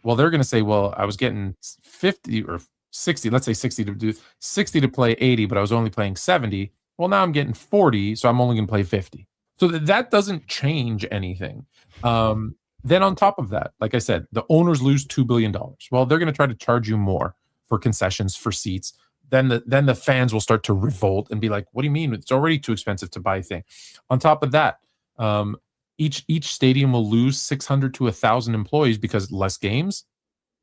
Well, they're going to say, well, I was getting 50 or 60, let's say 60 to do 60 to play 80, but I was only playing 70. Well, now I'm getting 40, so I'm only going to play 50. So that doesn't change anything. Then on top of that, like I said, the owners lose $2 billion. Well, they're going to try to charge you more for concessions, for seats. Then the fans will start to revolt and be like, what do you mean? It's already too expensive to buy a thing. On top of that, each stadium will lose 600 to 1,000 employees because less games,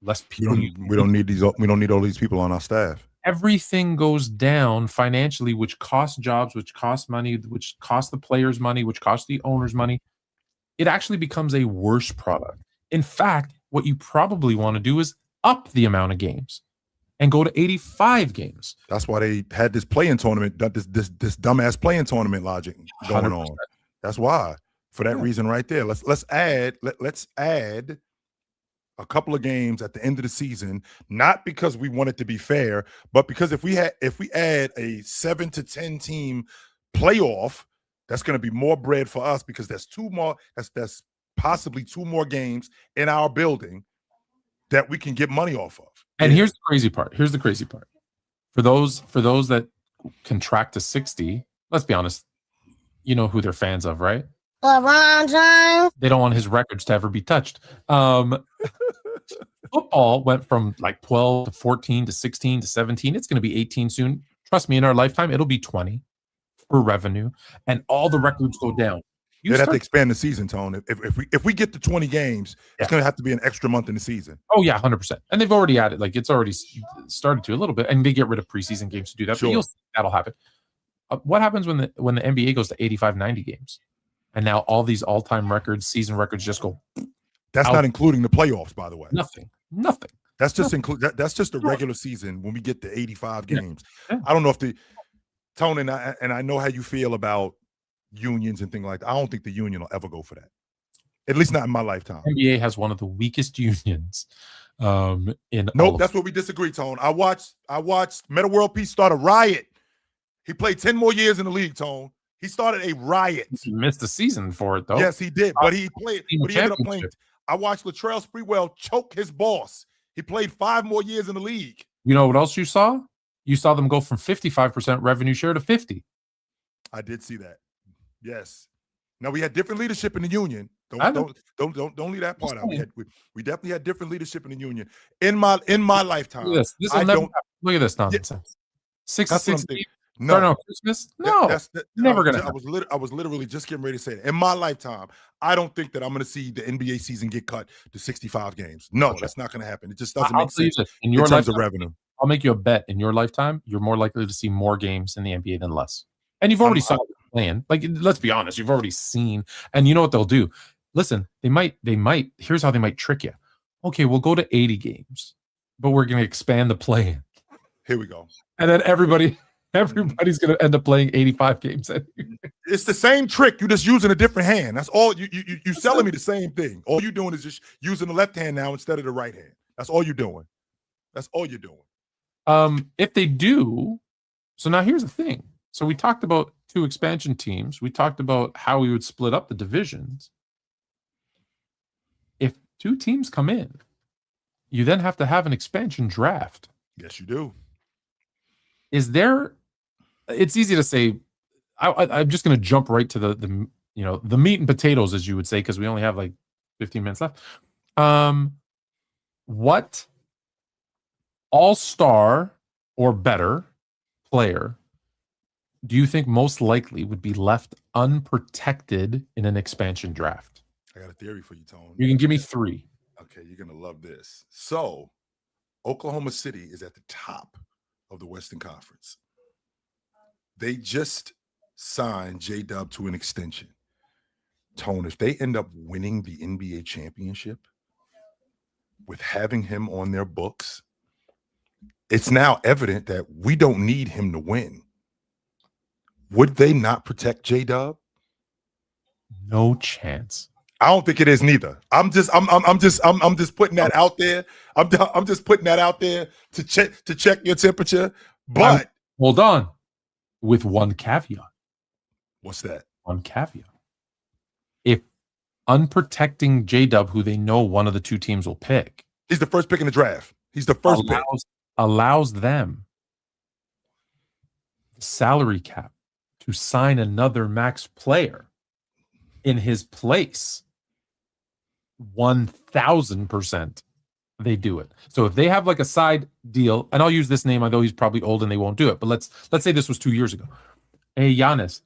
less people. We don't need all these people on our staff. Everything goes down financially, which costs jobs, which costs money, which costs the players money, which costs the owners money. It actually becomes a worse product. In fact, what you probably want to do is up the amount of games and go to 85 games. That's why they had this playing tournament, this dumbass playing tournament logic going 100%. on. That's why. For that reason right there. Let's add a couple of games at the end of the season, not because we want it to be fair, but because if we add a 7 to 10 team playoff, that's going to be more bread for us because there's that's possibly 2 more games in our building that we can get money off of. And here's the crazy part. For those that contract to 60, let's be honest, you know who they're fans of, right? LeBron James. They don't want his records to ever be touched. Football went from like 12 to 14 to 16 to 17. It's going to be 18 soon. Trust me, in our lifetime, it'll be 20 for revenue, and all the records go down. They'd have to expand the season, Tone. If we get to 20 games, it's going to have to be an extra month in the season. Oh yeah, 100%. And they've already added, like it's already started to a little bit, and they get rid of preseason games to do that. Sure. But you'll see that'll happen. What happens when the NBA goes to 85, 90 games, and now all these all-time records, season records, just go? That's not including the playoffs, by the way. Nothing. That's just that's just the regular season when we get to 85 games. Yeah. I don't know if Tone and I know how you feel about unions and things like that. I don't think the union will ever go for that. At least not in my lifetime. NBA has one of the weakest unions. Nope, that's where we disagree, Tone. I watched Meta World Peace start a riot. He played 10 more years in the league, Tone. He started a riot. He missed the season for it, though. Yes, he did. But he played. But he ended up playing. Championship. I watched Latrell Sprewell choke his boss. He played 5 more years in the league. You know what else you saw? You saw them go from 55% revenue share to 50. I did see that. Yes. Now we had different leadership in the union. Don't leave that part out. We definitely had different leadership in the union. In my lifetime. Look at this. Look at this nonsense. 60 no, starting on Christmas? No, never gonna happen. I was literally just getting ready to say it. In my lifetime, I don't think that I'm going to see the NBA season get cut to 65 games. No, that's not going to happen. It just doesn't make sense in your terms lifetime, of revenue. I'll make you a bet. In your lifetime, you're more likely to see more games in the NBA than less. And you've already saw the plan. Like, let's be honest, you've already seen. And you know what they'll do? Listen, they might. Here's how they might trick you. Okay, we'll go to 80 games, but we're going to expand the play. Here we go. And then everybody's going to end up playing 85 games. It's the same trick. You're just using a different hand. That's all. You selling me the same thing. All you're doing is just using the left hand now instead of the right hand. That's all you're doing. If they do, so now here's the thing. So we talked about 2 expansion teams. We talked about how we would split up the divisions. If 2 teams come in, you then have to have an expansion draft. Yes, you do. Is there? It's easy to say. I'm just going to jump right to the meat and potatoes, as you would say, because we only have like 15 minutes left. What all-star or better player do you think most likely would be left unprotected in an expansion draft? I got a theory for you, Tone. You can give me 3. Okay, you're gonna love this. So, Oklahoma City is at the top of the Western Conference. They just signed J-Dub to an extension. Tone, if they end up winning the NBA championship with having him on their books, it's now evident that we don't need him to win. Would they not protect J-Dub? No chance. I don't think it is neither. I'm just putting that out there. I'm just putting that out there to check your temperature. But hold on, with one caveat. What's that? One caveat. If unprotecting J-Dub, who they know one of the 2 teams will pick, he's the first pick in the draft. He's the first pick. Allows them the salary cap to sign another max player in his place, 1000% they do it. So if they have like a side deal, and I'll use this name, although he's probably old and they won't do it, but let's say this was 2 years ago. Hey, Giannis,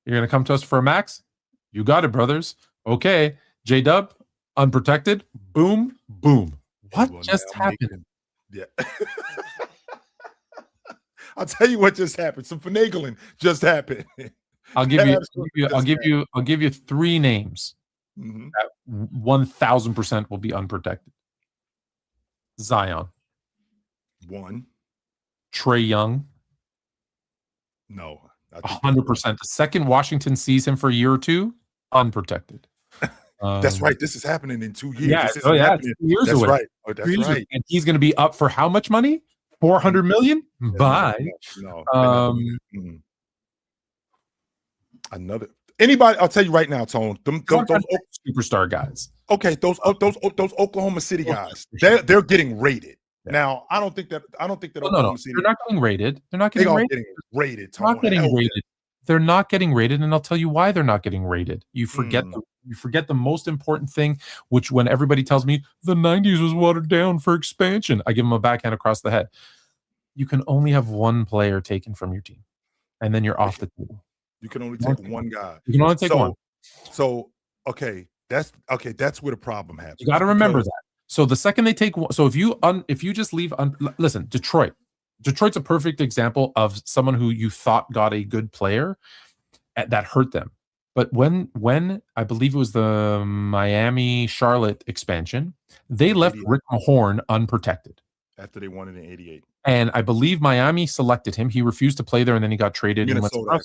you're gonna come to us for a max? You got it, brothers. Okay, J-Dub, unprotected, boom, boom. What just happened? Yeah. I'll tell you what just happened. Some finagling just happened. I'll give you 3 names. Mm-hmm. That 1000% will be unprotected. Zion. 1. Trae Young. No. 100%. The second Washington sees him for a year or 2, unprotected. That's right. This is happening in 2 years. Yeah, this isn't 2 years that's away. right. Oh, that's right. And he's going to be up for how much money? 400 million? Bye. No. Another anybody. I'll tell you right now, Tone. Those superstar guys. Okay, those Oklahoma City guys. They're getting rated. Yeah. Now, I don't think that Oklahoma City. They're not getting rated. They're not getting rated. Tone. Not getting rated. They're not getting rated, and I'll tell you why they're not getting rated. You forget the most important thing, which when everybody tells me the 90s was watered down for expansion, I give them a backhand across the head. You can only have 1 player taken from your team, and then you're off the table. You can only take 1 guy. You can only take 1. So that's where the problem happens. You got to remember that. So the second they take 1, so if you just leave, listen, Detroit's a perfect example of someone who you thought got a good player that hurt them. But when I believe it was the Miami Charlotte expansion, they left Rick Mahorn unprotected after they won it in '88. And I believe Miami selected him. He refused to play there, and then he got traded. Minnesota.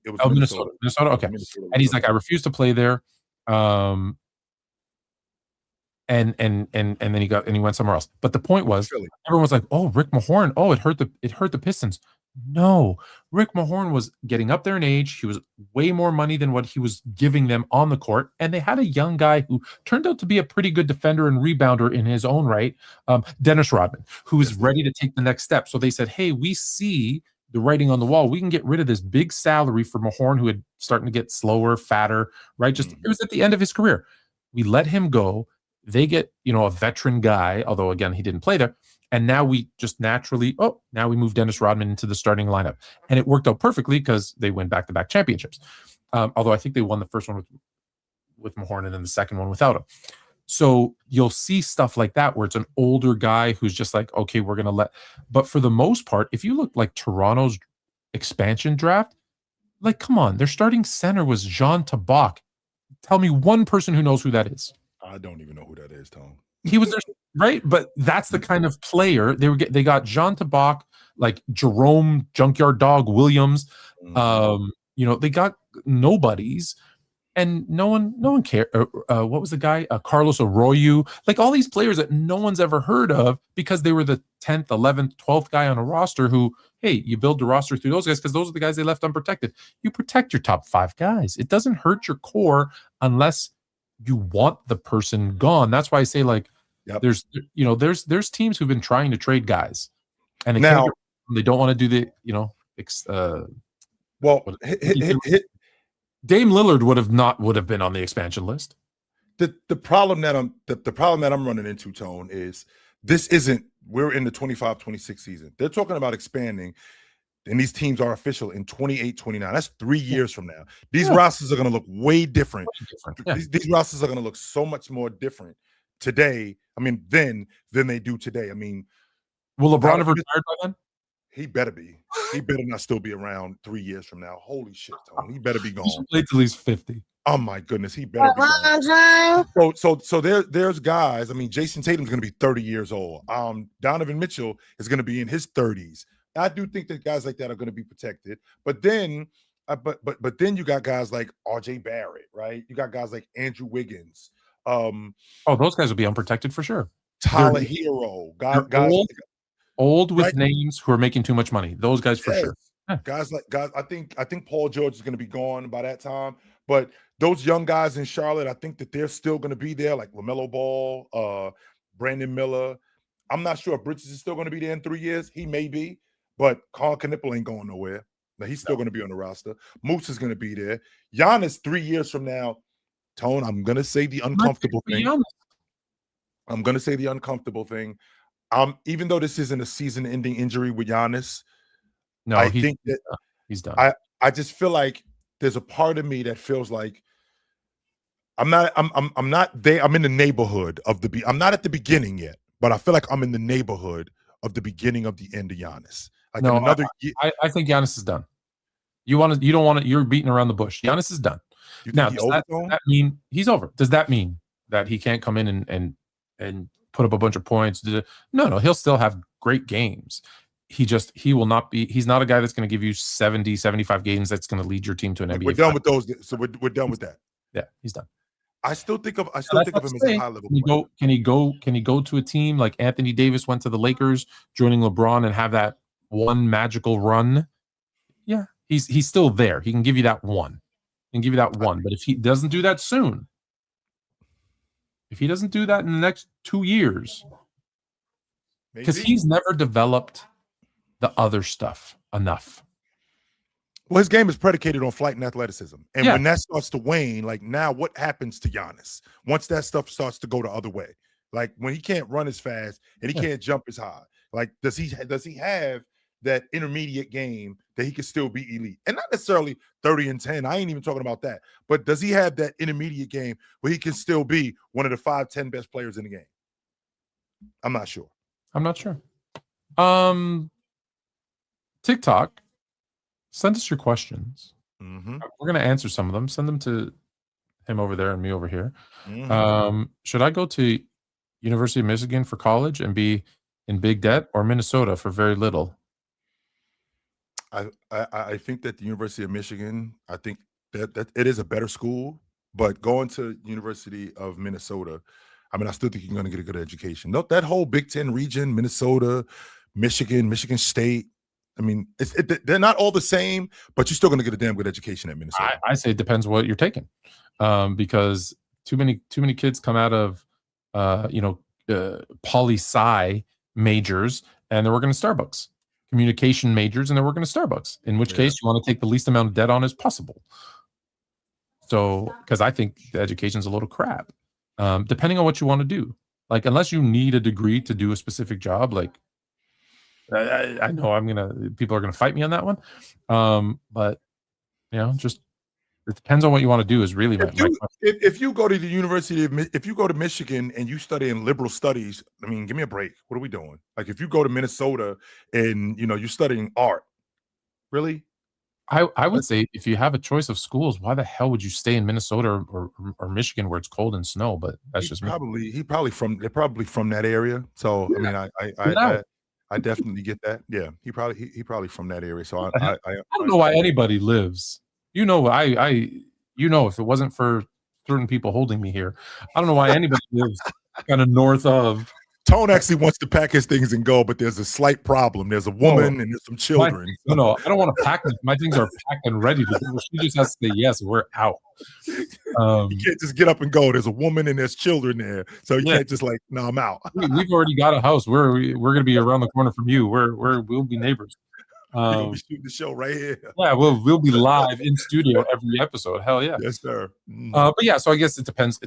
It was Minnesota. Okay. Minnesota, and he's like, I refuse to play there. And then he went somewhere else. But the point was, everyone was like, "Oh, Rick Mahorn. Oh, it hurt the Pistons." No, Rick Mahorn was getting up there in age. He was way more money than what he was giving them on the court, and they had a young guy who turned out to be a pretty good defender and rebounder in his own right, Dennis Rodman, who is ready to take the next step. So they said, "Hey, we see the writing on the wall. We can get rid of this big salary for Mahorn, who had starting to get slower, fatter, right? Just it was at the end of his career. We let him go." They get, a veteran guy, although, again, he didn't play there. And now we just naturally, now we move Dennis Rodman into the starting lineup. And it worked out perfectly because they win back-to-back championships. Although I think they won the first one with Mahorn and then the second one without him. So you'll see stuff like that where it's an older guy who's just like, okay, we're going to let. But for the most part, if you look like Toronto's expansion draft, like, come on, their starting center was Jean Tabak. Tell me one person who knows who that is. I don't even know who that is, Tom. He was there, right? But that's the kind of player they got. Jean Tabak, like Jerome Junkyard Dog Williams. They got nobodies, and no one cared. What was the guy? Carlos Arroyo. Like all these players that no one's ever heard of because they were the 10th, 11th, 12th guy on a roster. Who, hey, you build the roster through those guys because those are the guys they left unprotected. You protect your top 5 guys. It doesn't hurt your core unless you want the person gone. That's why I say, like, there's teams who've been trying to trade guys, and they don't want to do the, Dame Lillard would have been on the expansion list. The problem that I'm running into, Tone, is we're in the 25-26 season. They're talking about expanding. and these teams are official in 28, 29. That's 3 years from now. These rosters are going to look way different. These rosters are going to look so much more different today. I mean, then than they do today. I mean, will LeBron have retired by then? He better be. He better not still be around 3 years from now. Holy shit, Tone. He better be gone. He should wait till he's 50. Oh my goodness, he better be gone. So there's guys. I mean, Jason Tatum's going to be 30 years old. Donovan Mitchell is going to be in his 30s. I do think that guys like that are going to be protected. But then, but then you got guys like R.J. Barrett, right? You got guys like Andrew Wiggins. Those guys will be unprotected for sure. Tyler Hero, guys old with names who are making too much money. Those guys for sure. Yeah. Guys. I think Paul George is going to be gone by that time. But those young guys in Charlotte, I think that they're still going to be there, like LaMelo Ball, Brandon Miller. I'm not sure if Bridges is still going to be there in 3 years. He may be, but Carl Knipple ain't going nowhere. Now, he's still going to be on the roster. Moose is going to be there. Giannis, 3 years from now, Tone, I'm going to say the uncomfortable thing. I'm going to say the uncomfortable thing. Even though this isn't a season-ending injury with Giannis, I think that he's done. I just feel like there's a part of me that feels like I'm not there. I'm in the neighborhood of I'm not at the beginning yet, but I feel like I'm in the neighborhood of the beginning of the end of Giannis. Like no, another I think Giannis is done. You don't want to, you're beating around the bush. Giannis is done. Now, does that mean he's over? Does that mean that he can't come in and put up a bunch of points? No, he'll still have great games. He will not be, he's not a guy that's going to give you 70, 75 games that's going to lead your team to an NBA. We're done with those. So we're done with that. Yeah, he's done. I still think of him as a high level player. Can he go to a team like Anthony Davis went to the Lakers, joining LeBron, and have that one magical run? Yeah, he's still there. He can give you that one. He can give you that one. But if he doesn't do that soon, if he doesn't do that in the next 2 years, because he's never developed the other stuff enough. Well, his game is predicated on flight and athleticism. And when that starts to wane, like now what happens to Giannis? Once that stuff starts to go the other way, like when he can't run as fast and he can't jump as high, like does he have that intermediate game that he can still be elite? And not necessarily 30 and 10. I ain't even talking about that. But does he have that intermediate game where he can still be one of the 5-10 best players in the game? I'm not sure. TikTok, send us your questions. Mm-hmm. We're going to answer some of them. Send them to him over there and me over here. Mm-hmm. Should I go to University of Michigan for college and be in big debt, or Minnesota for very little? I think that the University of Michigan, I think that it is a better school, but going to University of Minnesota, I mean, I still think you're going to get a good education. That whole Big Ten region, Minnesota, Michigan State, I mean, they're not all the same, but you're still going to get a damn good education at Minnesota. I say it depends what you're taking, because too many kids come out of poli-sci majors and they're working at Starbucks, communication majors and they're working at Starbucks. In which case, you want to take the least amount of debt on as possible. So, because I think the education's a little crap, depending on what you want to do. Like, unless you need a degree to do a specific job, like. I know people are gonna fight me on that one, but just it depends on what you want to do. Is really if you go to the University of if you go to Michigan and you study in liberal studies, I mean, give me a break. What are we doing? Like if you go to Minnesota and you're studying art, really? I would say if you have a choice of schools, why the hell would you stay in Minnesota or Michigan where it's cold and snow? But that's just probably they're probably from that area. So I mean, I definitely get that. Yeah, he probably from that area. So I don't know why anybody lives. If it wasn't for certain people holding me here, I don't know why anybody lives kind of north of. Tone actually wants to pack his things and go, but there's a slight problem. There's a woman and there's some children. No, I don't want to pack them. My things are packed and ready to go. She just has to say yes. We're out. You can't just get up and go. There's a woman and there's children there, so you can't just like, no, I'm out. We've already got a house. We're going to be around the corner from you. We'll be neighbors. We'll be shooting the show right here. Yeah, we'll be live in studio every episode. Hell yeah. Yes, sir. But yeah, so I guess it depends.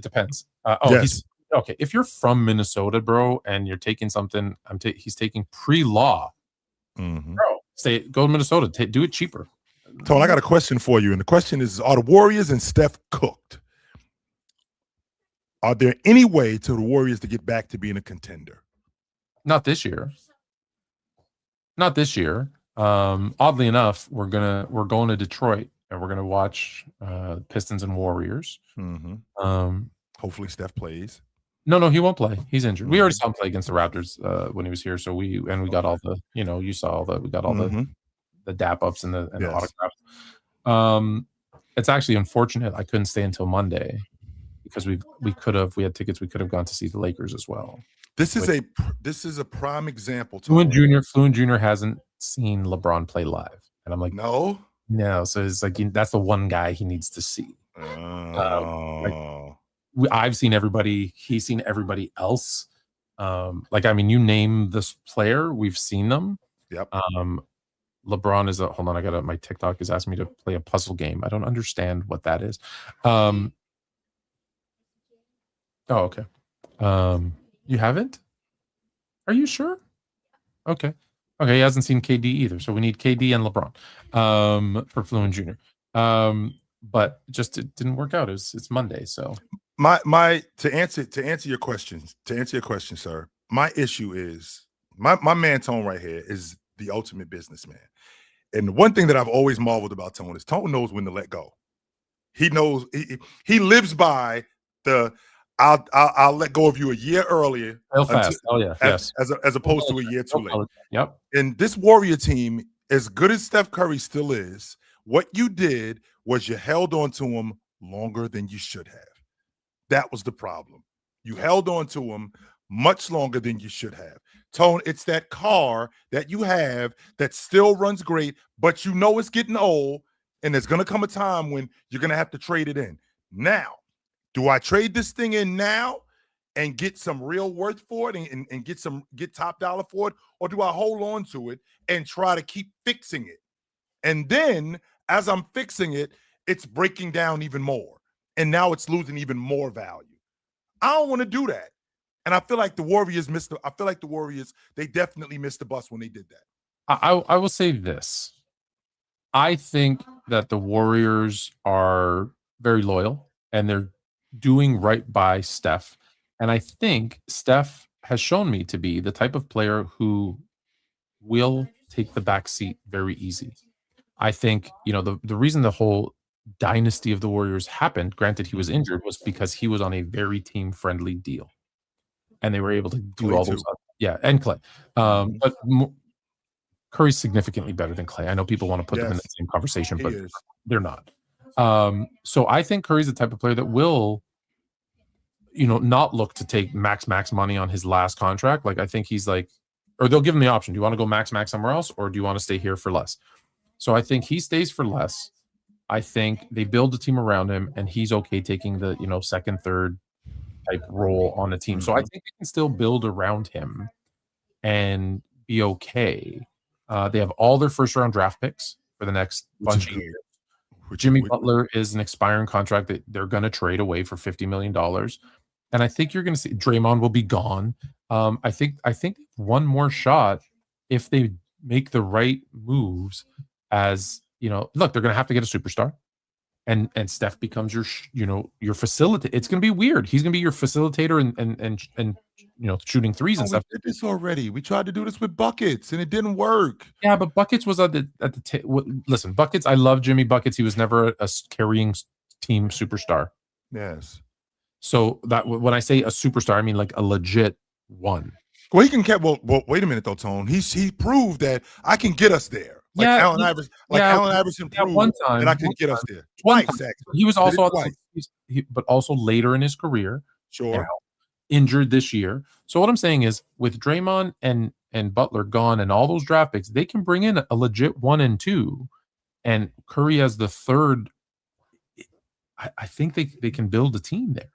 Yes. Okay, if you're from Minnesota, bro, and you're taking something, he's taking pre-law. Mm-hmm. Bro, Go to Minnesota. Do it cheaper. Tone, I got a question for you, and the question is: are the Warriors and Steph cooked? Are there any way to the Warriors to get back to being a contender? Not this year. Not this year. Oddly enough, we're going to Detroit and we're gonna watch Pistons and Warriors. Hopefully, Steph plays. No, he won't play. He's injured. We already saw him play against the Raptors when he was here. So we got all the you saw all the we got all the dap ups and the autographs. It's actually unfortunate I couldn't stay until Monday because we had tickets. We could have gone to see the Lakers as well. This is a prime example. Fluent Jr. hasn't seen LeBron play live, and I'm like, no. So it's like that's the one guy he needs to see. I've seen everybody. He's seen everybody else. You name this player, we've seen them. Yep. LeBron is hold on. My TikTok is asking me to play a puzzle game. I don't understand what that is. Oh, okay. You haven't? Are you sure? Okay. He hasn't seen KD either, so we need KD and LeBron for Fluent Jr. But it didn't work out. It's Monday, so to answer your question, sir. My issue is my man Tone right here is the ultimate businessman, and the one thing that I've always marveled about Tone is Tone knows when to let go. He knows he lives by the I'll let go of you a year earlier. Real fast. As opposed to a year too late. Yep. And this Warrior team, as good as Steph Curry still is, what you did was you held on to him longer than you should have. That was the problem. You held on to him much longer than you should have. Tone, it's that car that you have that still runs great, but you know it's getting old, and there's going to come a time when you're going to have to trade it in. Now, do I trade this thing in now and get some real worth for it and get top dollar for it? Or do I hold on to it and try to keep fixing it? And then as I'm fixing it, it's breaking down even more. And now it's losing even more value. I don't want to do that. And I feel like the Warriors they definitely missed the bus when they did that. I will say this. I think that the Warriors are very loyal and they're doing right by Steph. And I think Steph has shown me to be the type of player who will take the back seat very easy. I think, the reason the whole dynasty of the Warriors happened, granted he was injured, was because he was on a very team-friendly deal. And they were able to do all those. Yeah, and Clay. But Curry's significantly better than Clay. I know people want to put them in the same conversation, but they're not. So I think Curry's the type of player that will, not look to take max money on his last contract. Like I think he's like, or they'll give him the option. Do you want to go max somewhere else, or do you want to stay here for less? So I think he stays for less. I think they build a team around him, and he's okay taking the second, third type role on the team. So I think they can still build around him and be okay. They have all their first round draft picks for the next bunch of years. Jimmy Butler is an expiring contract that they're going to trade away for $50 million. And I think you're going to see Draymond will be gone. I think one more shot if they make the right moves as, look, they're going to have to get a superstar. And Steph becomes your facilitator. It's going to be weird. He's going to be your facilitator and shooting threes and stuff. We did this already. We tried to do this with Buckets, and it didn't work. Yeah, but Buckets was listen, Buckets. I love Jimmy Buckets. He was never a carrying team superstar. Yes. So that when I say a superstar, I mean like a legit one. Well, he can. Well, wait a minute though, Tone. He proved that I can get us there. Like Allen Iverson proved one time, that I can get us there. Twice, actually. He was also but also later in his career. Sure. Injured this year. So what I'm saying is with Draymond and Butler gone and all those draft picks, they can bring in a legit 1 and 2, and Curry as the third. I think they can build a team there.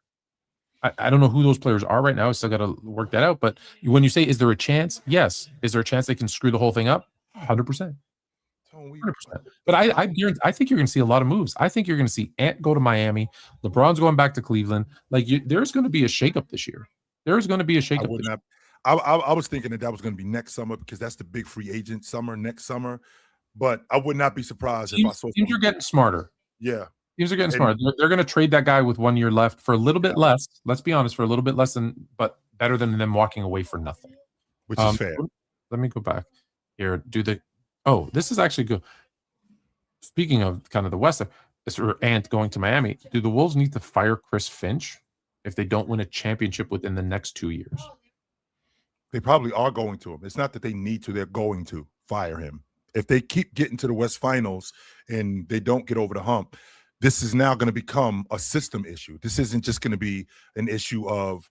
I don't know who those players are right now. I still got to work that out. But when you say, is there a chance? Yes. Is there a chance they can screw the whole thing up? 100%. 100%. But I think you're going to see a lot of moves. I think you're going to see Ant go to Miami. LeBron's going back to Cleveland. Like there's going to be a shakeup this year. There's going to be a shakeup. I was thinking that was going to be next summer because that's the big free agent summer next summer. But I would not be surprised if I saw Teams are getting smarter. Yeah. Teams are getting smarter. They're going to trade that guy with 1 year left for a little bit less. Let's be honest, for a little bit less but better than them walking away for nothing. Which is fair. Let me go back here. This is actually good. Speaking of kind of the West, Ant going to Miami, do the Wolves need to fire Chris Finch if they don't win a championship within the next 2 years? They probably are going to him. It's not that they need to. They're going to fire him. If they keep getting to the West Finals and they don't get over the hump, this is now going to become a system issue. This isn't just going to be an issue of,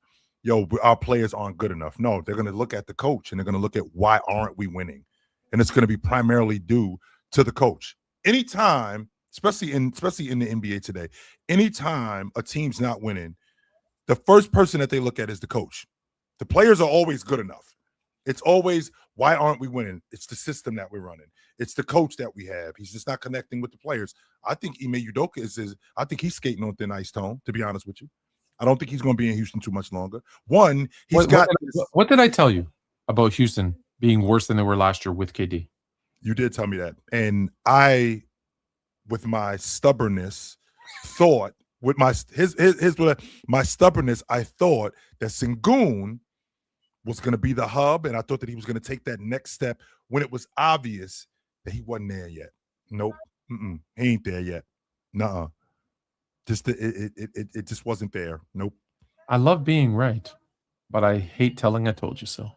our players aren't good enough. No, they're going to look at the coach and they're going to look at why aren't we winning? And it's going to be primarily due to the coach. Anytime, especially in the NBA today, anytime a team's not winning, the first person that they look at is the coach. The players are always good enough. It's always, why aren't we winning? It's the system that we're running. It's the coach that we have. He's just not connecting with the players. I think Ime Udoka I think he's skating on thin ice, Tone, to be honest with you. I don't think he's going to be in Houston too much longer. What did I tell you about Houston being worse than they were last year with KD? You did tell me that. And I, with my stubbornness, thought, with my stubbornness, I thought that Sengun was going to be the hub, and I thought that he was going to take that next step when it was obvious that he wasn't there yet. Nope. He ain't there yet. Nuh-uh. It just wasn't there. Nope. I love being right, but I hate telling I told you so.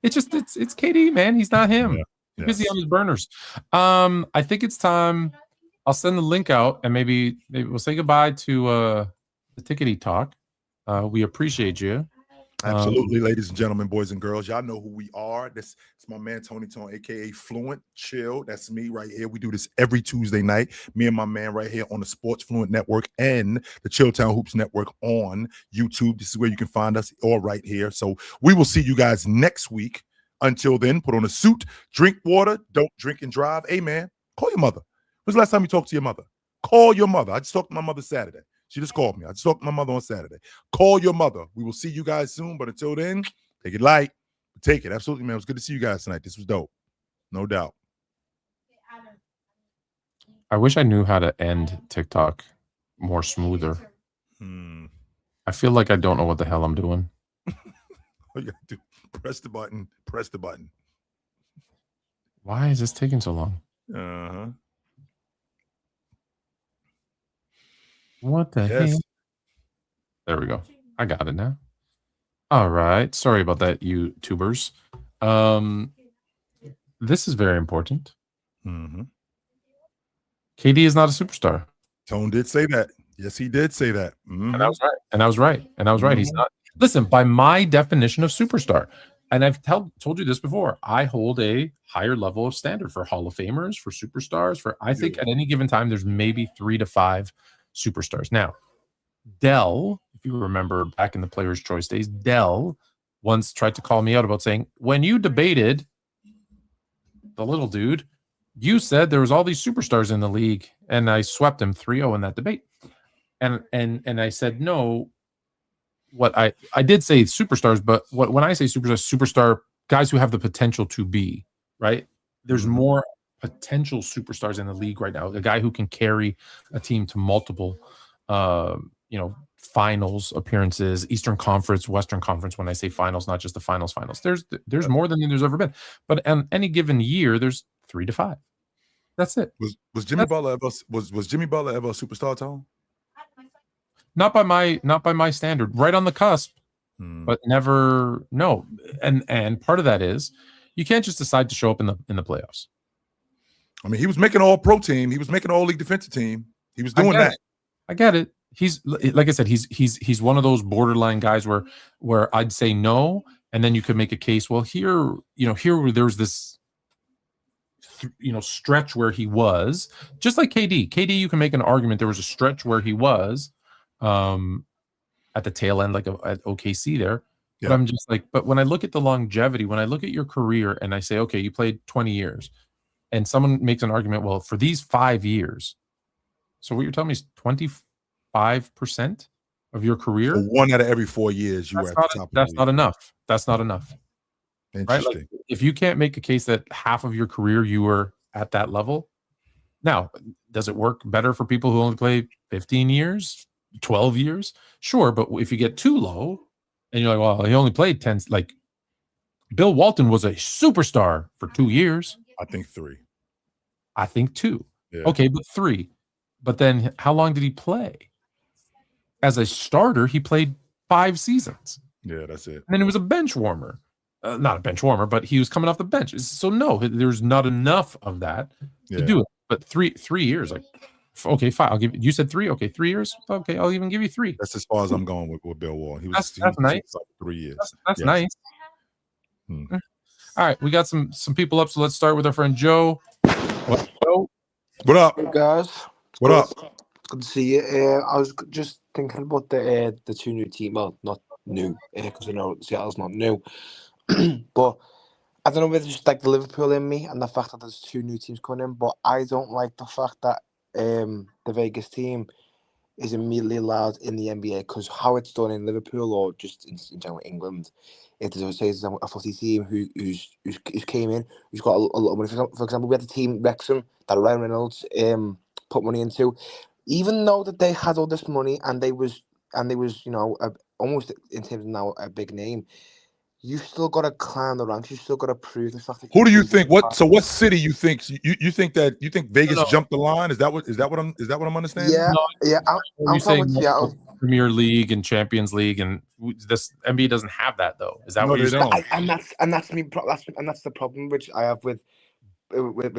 It's KD, man. He's not him. Yeah. He's busy on his burners. I think it's time. I'll send the link out, and maybe we'll say goodbye to the Tickety Talk. We appreciate you. Absolutely, ladies and gentlemen, boys and girls. Y'all know who we are. This is my man, Tony Tone, a.k.a. Fluent Chill. That's me right here. We do this every Tuesday night. Me and my man right here on the Sports Fluent Network and the Chilltown Hoops Network on YouTube. This is where you can find us, or right here. So we will see you guys next week. Until then, put on a suit, drink water, don't drink and drive. Hey, man, call your mother. When's the last time you talked to your mother? Call your mother. I just talked to my mother Saturday. She just called me. I just talked to my mother on Saturday. Call your mother. We will see you guys soon, but until then, take it light. Take it. Absolutely, man. It was good to see you guys tonight. This was dope. No doubt. I wish I knew how to end TikTok more smoother. I feel like I don't know what the hell I'm doing. All you got to do, press the button. Press the button. Why is this taking so long? Uh-huh. What the hell? There we go. I got it now. All right. Sorry about that, YouTubers. This is very important. KD is not a superstar. Tone did say that. Yes, he did say that. And I was right. And I was right. And I was right. He's not. Listen, by my definition of superstar, and I've told you this before, I hold a higher level of standard for Hall of Famers, for superstars. I think at any given time, there's maybe 3 to 5 superstars. Now, Dell, if you remember back in the Players' Choice days, Dell once tried to call me out about saying, when you debated the little dude, you said there was all these superstars in the league, and I swept him 3-0 in that debate. And I said, no, what I did say superstars, but when I say superstar guys who have the potential to be, right? There's more potential superstars in the league right now. A guy who can carry a team to multiple, finals appearances, Eastern Conference, Western Conference. When I say finals, not just the finals. There's more than there's ever been. But on any given year, there's 3 to 5. That's it. Was Jimmy Butler ever a superstar, Tom? Not by my standard. Right on the cusp, but never. No, and part of that is you can't just decide to show up in the playoffs. I mean, he was making all-pro team. He was making all-league defensive team. He was doing that. I get it. He's, like I said, he's one of those borderline guys where I'd say no, and then you could make a case. Well, here there's this, stretch where he was just like KD. KD, you can make an argument there was a stretch where he was, at the tail end, like at OKC there. Yeah. But I'm just like, but when I look at the longevity, when I look at your career, and I say, okay, you played 20 years. And someone makes an argument, well, for these 5 years, so what you're telling me is 25% of your career, So 1 out of every 4 years, you were at the top of the that's league. not enough. That's not enough. Right? Interesting. Like, if you can't make a case that half of your career you were at that level, now, does it work better for people who only play 15 years, 12 years? Sure, but if you get too low and you're like, well, he only played 10, like Bill Walton was a superstar for 2 years. I think 3. I think 2. Yeah. Okay, but 3. But then how long did he play? As a starter, he played 5 seasons. Yeah, that's it. And then he was a bench warmer. Not a bench warmer, but he was coming off the bench. So no, there's not enough of that to do it. But 3 years, like, okay, fine. I'll give you said 3. Okay, 3 years. Okay, I'll even give you 3. That's as far as I'm going with Bill Wall. He was That's nice. Like 3 years. That's Yes. nice. All right, we got some people up. So let's start with our friend Joe. What up? Hey guys, What up? it's good to see you. I was just thinking about the 2 new teams. Well, not new, because I know Seattle's not new. But I don't know whether it's just like the Liverpool in me and the fact that there's 2 new teams coming in. But I don't like the fact that the Vegas team is immediately allowed in the NBA, because how it's done in Liverpool or just in general England, it is say it's a footy team who's came in, who's got a lot of money. For example, we had the team Wrexham that Ryan Reynolds put money into, even though that they had all this money and they was almost in terms of now a big name. You still got to climb the ranks. You still got to prove the fact that. Who do you think? What city you think? You think Vegas No. jumped the line? Is that what I'm understanding? Yeah. I'm saying talking Seattle. Premier League and Champions League, and this NBA doesn't have that though. Is that No, what you're they saying? don't. And that's me. That's the problem which I have with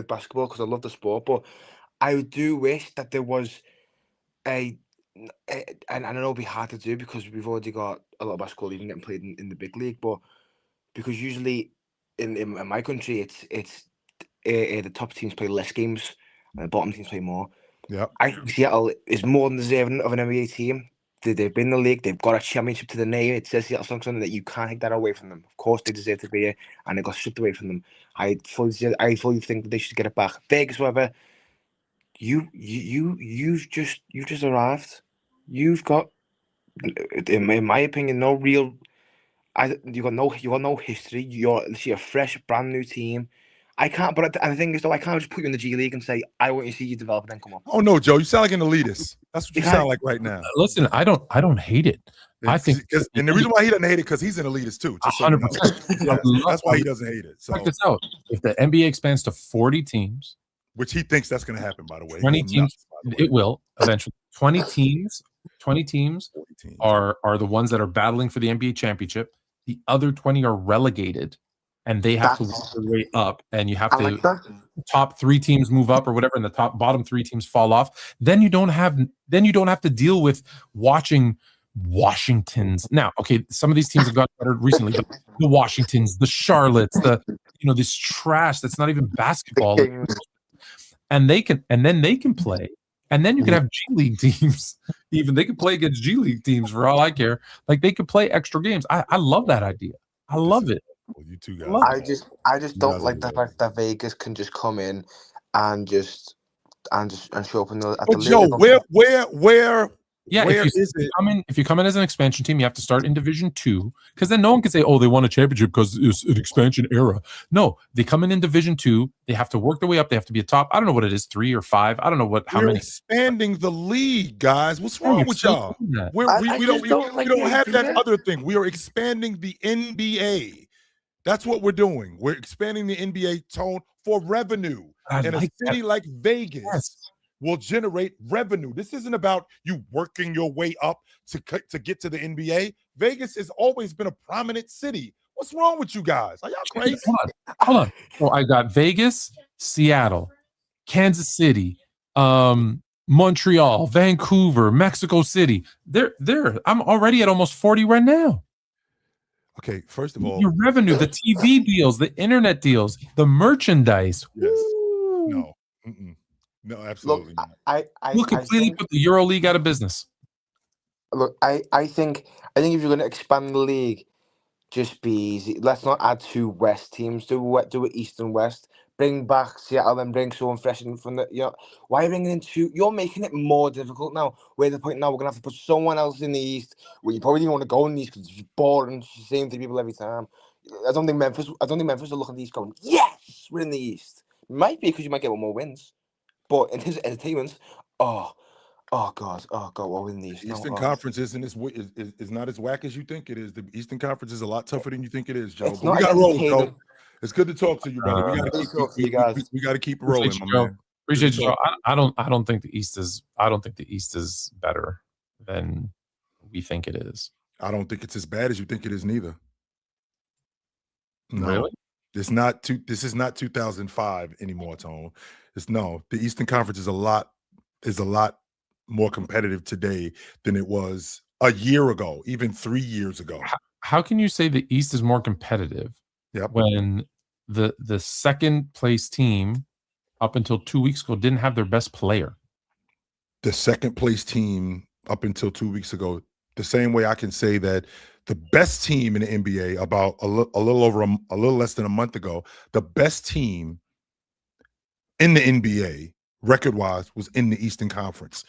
basketball, because I love the sport, but I do wish that there was and I know it'll be hard to do because we've already got a lot of basketball even getting played in the big league, but because usually in my country it's the top teams play less games and the bottom teams play more. Yeah. I think Seattle is more than deserving of an NBA team. They've been in the league. They've got a championship to the name. It says Seattle something that you can't take that away from them. Of course, they deserve to be here, and it got stripped away from them. I fully think that they should get it back. Vegas, however, you've just arrived. You've got, in my opinion, no real. You got no history. You're literally a fresh, brand new team. I can't. But the thing is, though, I can't just put you in the G League and say I want you to see you develop and then come up. Oh no, Joe, you sound like an elitist. That's what you sound like right now. Listen, I don't hate it. I think, and the reason why he doesn't hate it because he's an elitist too. Just so you know. 100%. That's why he doesn't hate it. So, check this out. If the NBA expands to 40 teams, which he thinks that's going to happen, by the way. 20 teams, it will eventually. 20 teams 40 teams. are the ones that are battling for the NBA championship. The other 20 are relegated, and they have to work their way up. And you have I to like that. top 3 teams move up or whatever, and the bottom 3 teams fall off. Then you don't have to deal with watching Washingtons. Now, okay, some of these teams have gotten better recently. The Washingtons, the Charlottes, this trash that's not even basketball. And then they can play. And then you can have G League teams. Even they can play against G League teams for all I care. Like, they could play extra games. I love that idea. I love it. Well, you two guys. I just don't like the fact that Vegas can just come in and show up at the But Joe, where Yeah, where if you come in as an expansion team, you have to start in Division 2, because then no one can say, "Oh, they won a championship because it's an expansion era." No, they come in Division 2. They have to work their way up. They have to be a top. I don't know what it is, 3 or 5. I don't know how We're many. expanding the league, guys. What's wrong with y'all? We don't have that other thing. We are expanding the NBA. That's what we're doing. We're expanding the NBA tone for revenue. In a city like Vegas will generate revenue. This isn't about you working your way up to get to the NBA. Vegas has always been a prominent city. What's wrong with you guys? Are y'all crazy? Hold on. So I got Vegas, Seattle, Kansas City, Montreal, Vancouver, Mexico City. I'm already at almost 40 right now. Okay, first of all, your revenue, the TV deals, the internet deals, the merchandise. Yes. No. Mm-mm. No, absolutely Look, not. We'll completely put the Euro League out of business. Look, I think if you're going to expand the league, just be easy. Let's not add 2 West teams. Do it East and West. bring back Seattle and bring someone fresh in from the. Why are you bringing in two? You're making it more difficult now. We're at the point now we're gonna have to put someone else in the East. Where you probably didn't want to go in the East because it's boring. It's the same three people every time. I don't think Memphis are looking at the East going, yes, we're in the East. Might be because you might get one more wins, but in his entertainment, oh God, we're in the East. The Eastern Conference isn't is not as whack as you think it is. The Eastern Conference is a lot tougher than you think it is, Joe. It's But not we got to roll, entertaining. Joe. It's good to talk to you, brother. We got to keep it rolling, my man. Appreciate you, Joe. I don't think the East is better than we think it is. I don't think it's as bad as you think it is, neither. No. Really? This is not 2005 anymore, Tone. The Eastern Conference is a lot more competitive today than it was a year ago, even 3 years ago. How can you say the East is more competitive when the second place team up until 2 weeks ago didn't have their best player? The second place team up until 2 weeks ago, the same way I can say that the best team in the NBA about a little less than a month ago, the best team in the NBA record-wise was in the Eastern Conference.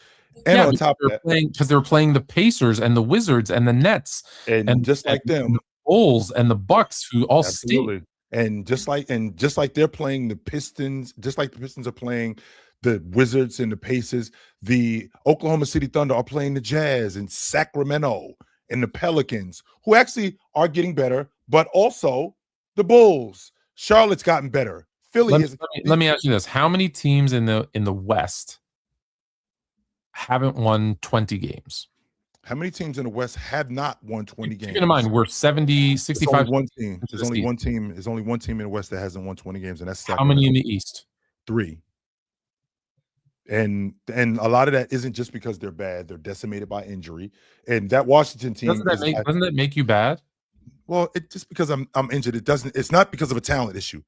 And on top of that, because they were playing the Pacers and the Wizards and the Nets and just like them, the Bulls and the Bucks, who all stayed. And just like they're playing the Pistons, just like the Pistons are playing the Wizards and the Pacers, the Oklahoma City Thunder are playing the Jazz and Sacramento and the Pelicans, who actually are getting better, but also the Bulls. Charlotte's gotten better. Let me ask you this: how many teams in the West haven't won 20 games? How many teams in the West have not won 20 games? Keep in mind, we're 70, 65. There's only one team. There's only one team. There's only one team in the West that hasn't won 20 games, and that's Sacramento. How many in the East? 3. And a lot of that isn't just because they're bad; they're decimated by injury. And that Washington team doesn't that make you bad? Well, it just because I'm injured, it doesn't. It's not because of a talent issue.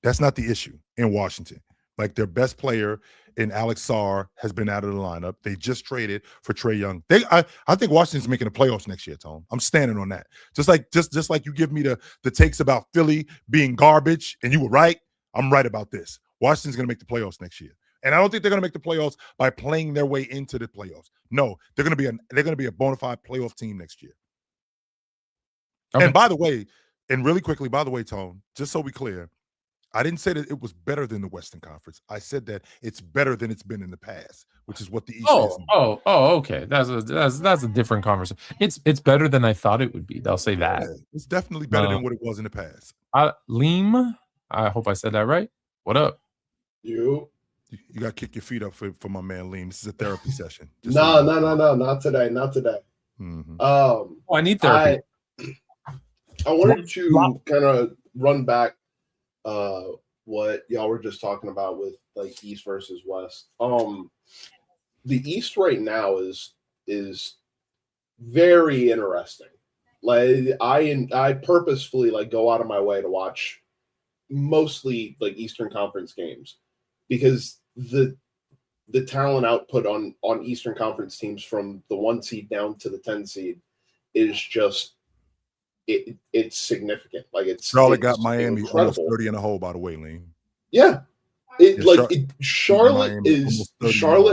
That's not the issue in Washington. Like, their best player in Alex Sarr has been out of the lineup. They just traded for Trae Young. I think Washington's making the playoffs next year, Tone. I'm standing on that. Just like you give me the takes about Philly being garbage, and you were right. I'm right about this. Washington's going to make the playoffs next year. And I don't think they're going to make the playoffs by playing their way into the playoffs. No, they're going to be a bona fide playoff team next year. Okay. And by the way, really quickly, Tone, just so we clear, I didn't say that it was better than the Western Conference. I said that it's better than it's been in the past, which is what the East is. Okay. That's a different conversation. It's better than I thought it would be. They'll say that. Yeah, it's definitely better than what it was in the past. Liam, I hope I said that right. What up? You got to kick your feet up for my man Liam. This is a therapy session. No, not today. Mm-hmm. I need therapy. I wanted to kind of run back what y'all were just talking about with like East versus West. The East right now is very interesting. Like, I purposefully like go out of my way to watch mostly like Eastern Conference games, because the talent output on Eastern Conference teams from the 1 seed down to the 10 seed is just it's significant. Like, Charlotte got Miami almost 30 in a hole, by the way, Liam. Yeah. Charlotte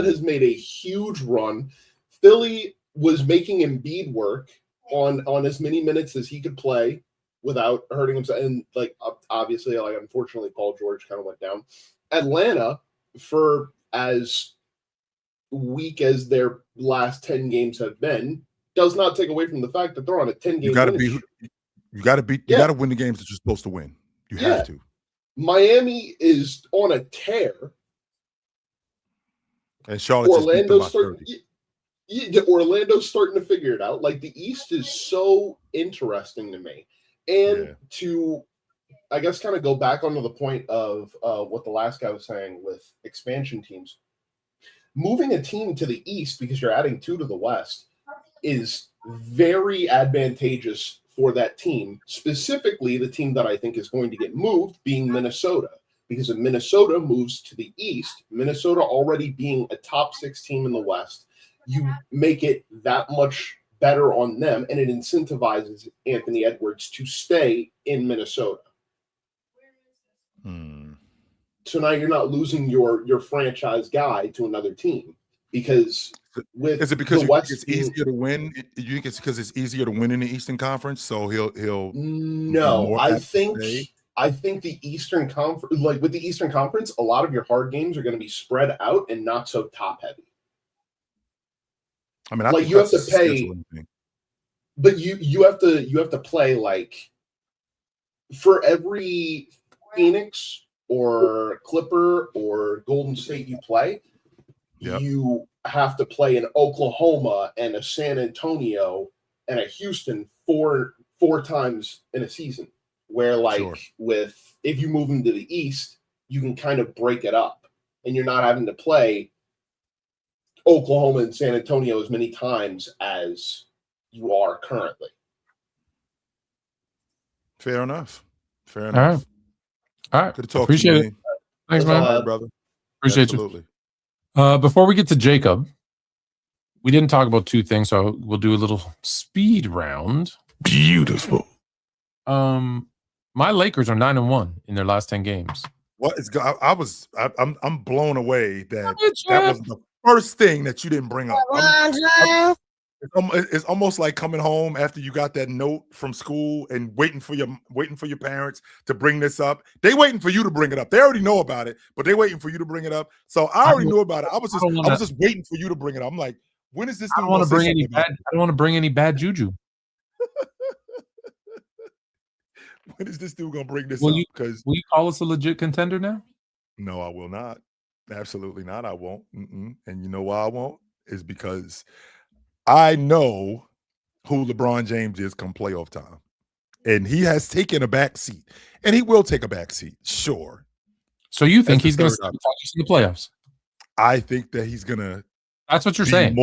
has made a huge run. Philly was making Embiid work on as many minutes as he could play without hurting himself. And like, obviously, like, unfortunately, Paul George kind of went down. Atlanta, for as weak as their last 10 games have been, does not take away from the fact that they're on a 10-game You got to win the games that you're supposed to win. You have to. Miami is on a tear. And Charlotte Orlando's starting to figure it out. Like, the East is so interesting to me. And to, I guess, kind of go back onto the point of what the last guy was saying with expansion teams, moving a team to the East because you're adding 2 to the West is very advantageous for that team, specifically the team that I think is going to get moved being Minnesota. Because if Minnesota moves to the East, Minnesota already being a top 6 team in the West, you make it that much better on them, and it incentivizes Anthony Edwards to stay in Minnesota. So now you're not losing your franchise guy to another team because is it because you think it's easier to win? You think it's because it's easier to win in the Eastern Conference, so he'll no. I think the Eastern Conference, like with the Eastern Conference, a lot of your hard games are going to be spread out and not so top heavy. I mean, I like think you have to pay, but you have to play like for every Phoenix or Clipper or Golden State you play, you have to play an Oklahoma and a San Antonio and a Houston four times in a season. Where with if you move into the East, you can kind of break it up, and you're not having to play Oklahoma and San Antonio as many times as you are currently. Fair enough. All right. Good to talk Appreciate to you, it. Thanks, man. Brother. Appreciate you. Before we get to Jacob, we didn't talk about two things, so we'll do a little speed round. Beautiful. My Lakers are 9-1 in their last 10 games. What is? I'm blown away that was the first thing that you didn't bring up. It's almost like coming home after you got that note from school and waiting for your parents to bring this up. They waiting for you to bring it up. They already know about it, but they waiting for you to bring it up. So I already knew about it. I was just waiting for you to bring it up. I'm like, when is this? I don't want to bring any bad. I don't want to bring any bad juju. When is this dude gonna bring this up? Because will you call us a legit contender now? No, I will not. Absolutely not. I won't. And you know why I won't? Is because I know who LeBron James is come playoff time. And he has taken a back seat. And he will take a back seat, sure. So you think he's going to sabotage us in the playoffs? I think that he's going to. That's what you're saying.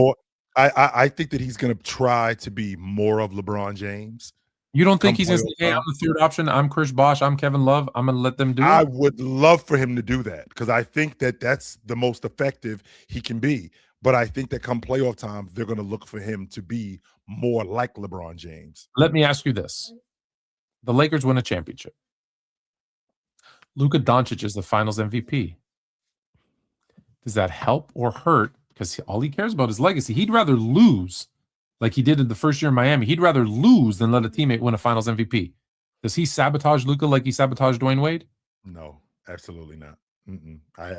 I think that he's going to try to be more of LeBron James. You don't think he's going to say, hey, I'm the third option. I'm Chris Bosh. I'm Kevin Love. I'm going to let them do it? I would love for him to do that because I think that that's the most effective he can be. But I think that come playoff time, they're going to look for him to be more like LeBron James. Let me ask you this. The Lakers win a championship. Luka Doncic is the finals MVP. Does that help or hurt? Because all he cares about is legacy. He'd rather lose like he did in the first year in Miami. He'd rather lose than let a teammate win a finals MVP. Does he sabotage Luka like he sabotaged Dwayne Wade? No, absolutely not. I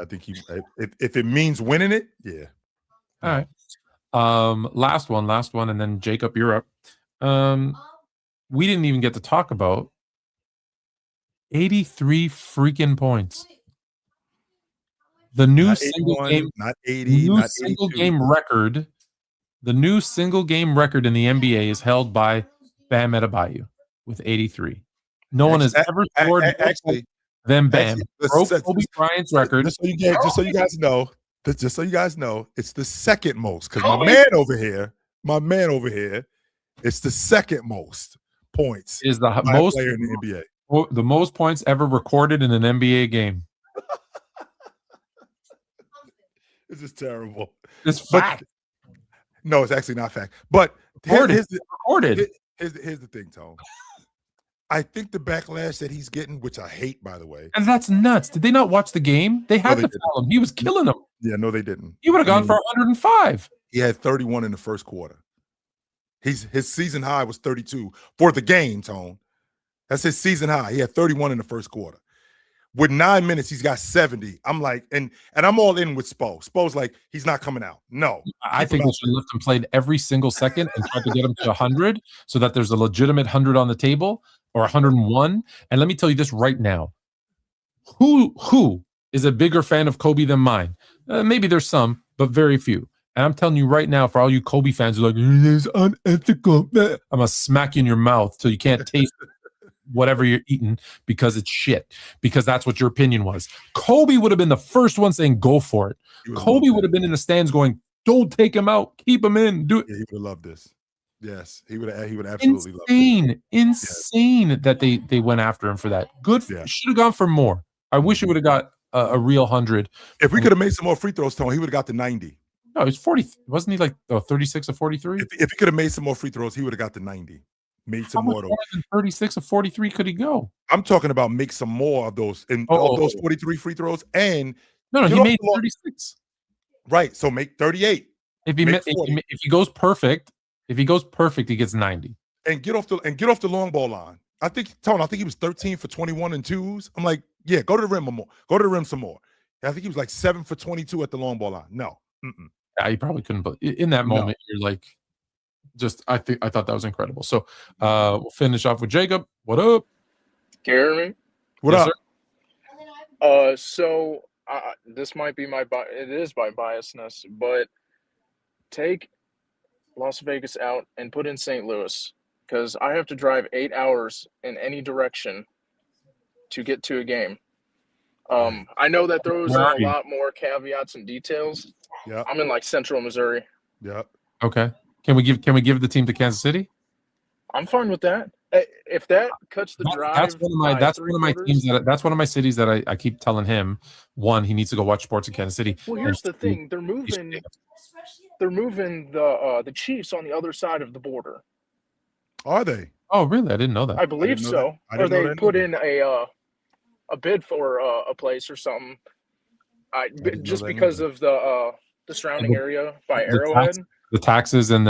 think he. If it means winning it, yeah. All right. Last one, and then Jacob, you're up. We didn't even get to talk about 83 freaking points. The new not single 81, game, not 80, not single 82. game record. The new single game record in the NBA is held by Bam Adebayo with 83. No one has ever scored than Bam. Broke Kobe Bryant's record. Just so you guys know, it's the second most because my man over here, it's the second most points. Is the most player in the NBA. The most points ever recorded in an NBA game. This is terrible. It's fact. No, it's actually not fact. But here's the thing, Tone. I think the backlash that he's getting, which I hate, by the way. And that's nuts. Did they not watch the game? They had to tell him. He was killing them. Yeah, no, they didn't. He would have gone for 105. He had 31 in the first quarter. His season high was 32 for the game, Tone. That's his season high. He had 31 in the first quarter. With 9 minutes, he's got 70. I'm like, and I'm all in with Spo. Spo's like, he's not coming out. No. I think we should lift him played every single second and try to get him to 100 so that there's a legitimate 100 on the table or 101. And let me tell you this right now. Who is a bigger fan of Kobe than mine? Maybe there's some, but very few. And I'm telling you right now, for all you Kobe fans who are like, it's unethical, I'm going to smack you in your mouth till you can't taste whatever you're eating because it's shit. Because that's what your opinion was. Kobe would have been the first one saying, go for it. Kobe would have been in the stands going, don't take him out. Keep him in. Do it. Yeah, he would have loved this. Yes, he would absolutely love it. Insane that they went after him for that. Good. Yeah. Should have gone for more. I wish he would have got a real 100. If we could have made some more free throws, Tony, he would have got to 90. No, he's 40. Wasn't he like 36 or 43? If he could have made some more free throws, he would have got to 90. made How some much more of those. more than 36 or 43 could he go? I'm talking about make some more of those of those 43 free throws and No, get he off made the long- 36. right. So make 38. If he Make if 40. he goes perfect, he gets 90. And get off the long ball line. I think he was 13 for 21 and twos. I'm like, yeah, go to the rim more. Go to the rim some more. I think he was like 7 for 22 at the long ball line. No. Yeah, you probably couldn't. But in that moment, you're like, I thought that was incredible. So we'll finish off with Jacob. What up? Can you hear me? What up? So this might be it is my biasness, but take Las Vegas out and put in St. Louis, because I have to drive 8 hours in any direction to get to a game. I know that throws in a lot more caveats and details. Yeah, I'm in like Central Missouri. Yeah. Okay. Can we give the team to Kansas City? I'm fine with that. If that cuts the drive, that's one of my teams that's one of my cities that I keep telling him. One, he needs to go watch sports in Kansas City. Well, here's the thing: they're moving the Chiefs on the other side of the border. Are they? Oh, really? I didn't know that. I believe so. Or they put in a bid for a place or something. Just because of the surrounding area by Arrowhead. The taxes and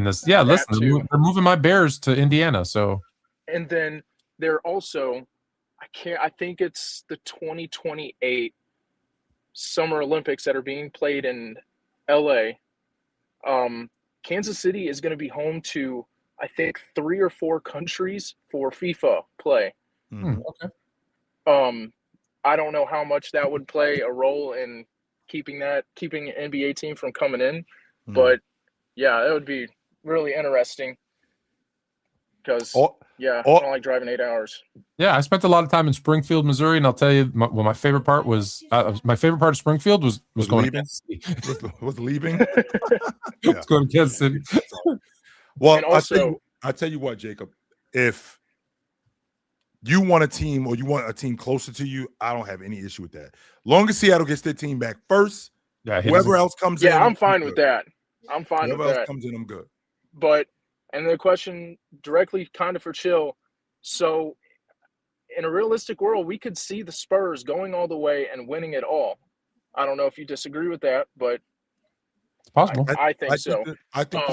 this. Yeah, listen, they're moving my Bears to Indiana. So, and then they're also, I think it's the 2028 Summer Olympics that are being played in LA. Kansas City is going to be home to, I think, 3 or 4 countries for FIFA play. Okay. I don't know how much that would play a role in keeping an NBA team from coming in, but yeah, that would be really interesting because I don't like driving 8 hours. Yeah, I spent a lot of time in Springfield, Missouri, and I'll tell you, my favorite part was my favorite part of Springfield was going to Kansas City. was leaving. It's going to Kansas City. Well, and also, I tell you what, Jacob, if you want a team or you want a team closer to you, I don't have any issue with that. Long as Seattle gets their team back first, whoever else comes in. Yeah, I'm fine with that. I'm fine with that. Whoever else comes in, I'm good. But, and the question directly kind of for Chill. So, in a realistic world, we could see the Spurs going all the way and winning it all. I don't know if you disagree with that, but it's possible. I think so. I think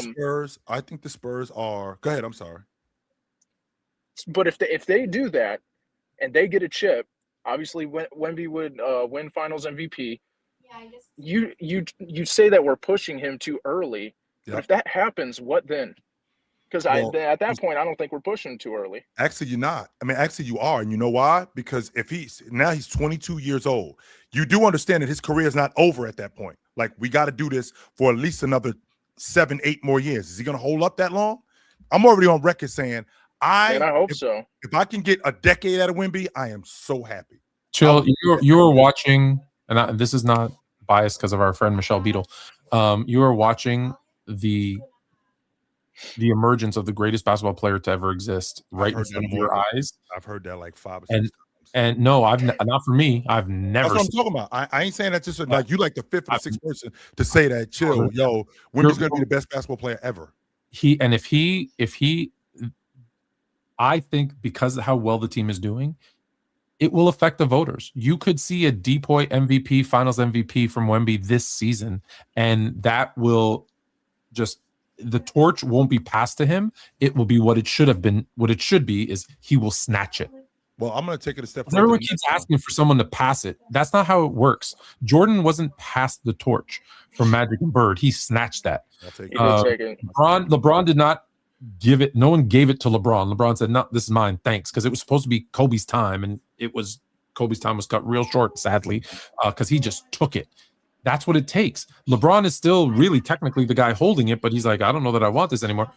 the Spurs are. Go ahead. I'm sorry. But if they do that and they get a chip, obviously Wemby would win Finals MVP. Yeah, I guess. You say that we're pushing him too early. But if that happens, what then? Because at that point, I don't think we're pushing him too early. Actually, you're not. I mean, actually, you are, and you know why? Because if he's 22 years old, you do understand that his career is not over at that point. Like, we got to do this for at least another 7-8 more years. Is he going to hold up that long? I'm already on record saying. I hope so. If I can get a decade out of Wemby, I am so happy. Chill, you were watching, and this is not biased because of our friend Michelle Beadle. You are watching the emergence of the greatest basketball player to ever exist right in front of your eyes. I've heard that like 5 or 6 times. And no, not for me. I've never. That's what I'm talking about. I ain't saying that just like you like the 5th or 6th person to say that. Chill, yo, Wemby's going to be the best basketball player ever. If he. I think because of how well the team is doing, it will affect the voters. You could see a Depoy MVP, Finals MVP from Wemby this season, and that will just the torch won't be passed to him. It will be what it should have been. What it should be is he will snatch it. Well, I'm going to take it a step further. Everyone keeps asking for someone to pass it. That's not how it works. Jordan wasn't passed the torch from Magic and Bird. He snatched that. LeBron did not give it. No one gave it to LeBron. LeBron said, "No, this is mine. Thanks," because it was supposed to be Kobe's time, and Kobe's time was cut real short, sadly, because he just took it. That's what it takes. LeBron is still really technically the guy holding it, but he's like, I don't know that I want this anymore.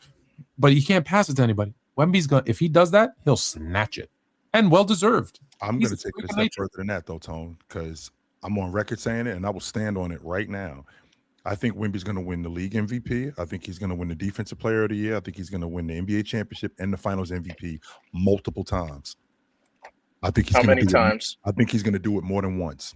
But he can't pass it to anybody. Wemby's gonna, if he does that, he'll snatch it, and well deserved. I'm going to take it a step further than that, though, Tone, because I'm on record saying it, and I will stand on it right now. I think Wemby's going to win the league MVP. I think he's going to win the Defensive Player of the Year. I think he's going to win the NBA championship and the Finals MVP multiple times. I think he's How many times? I think he's going to do it more than once,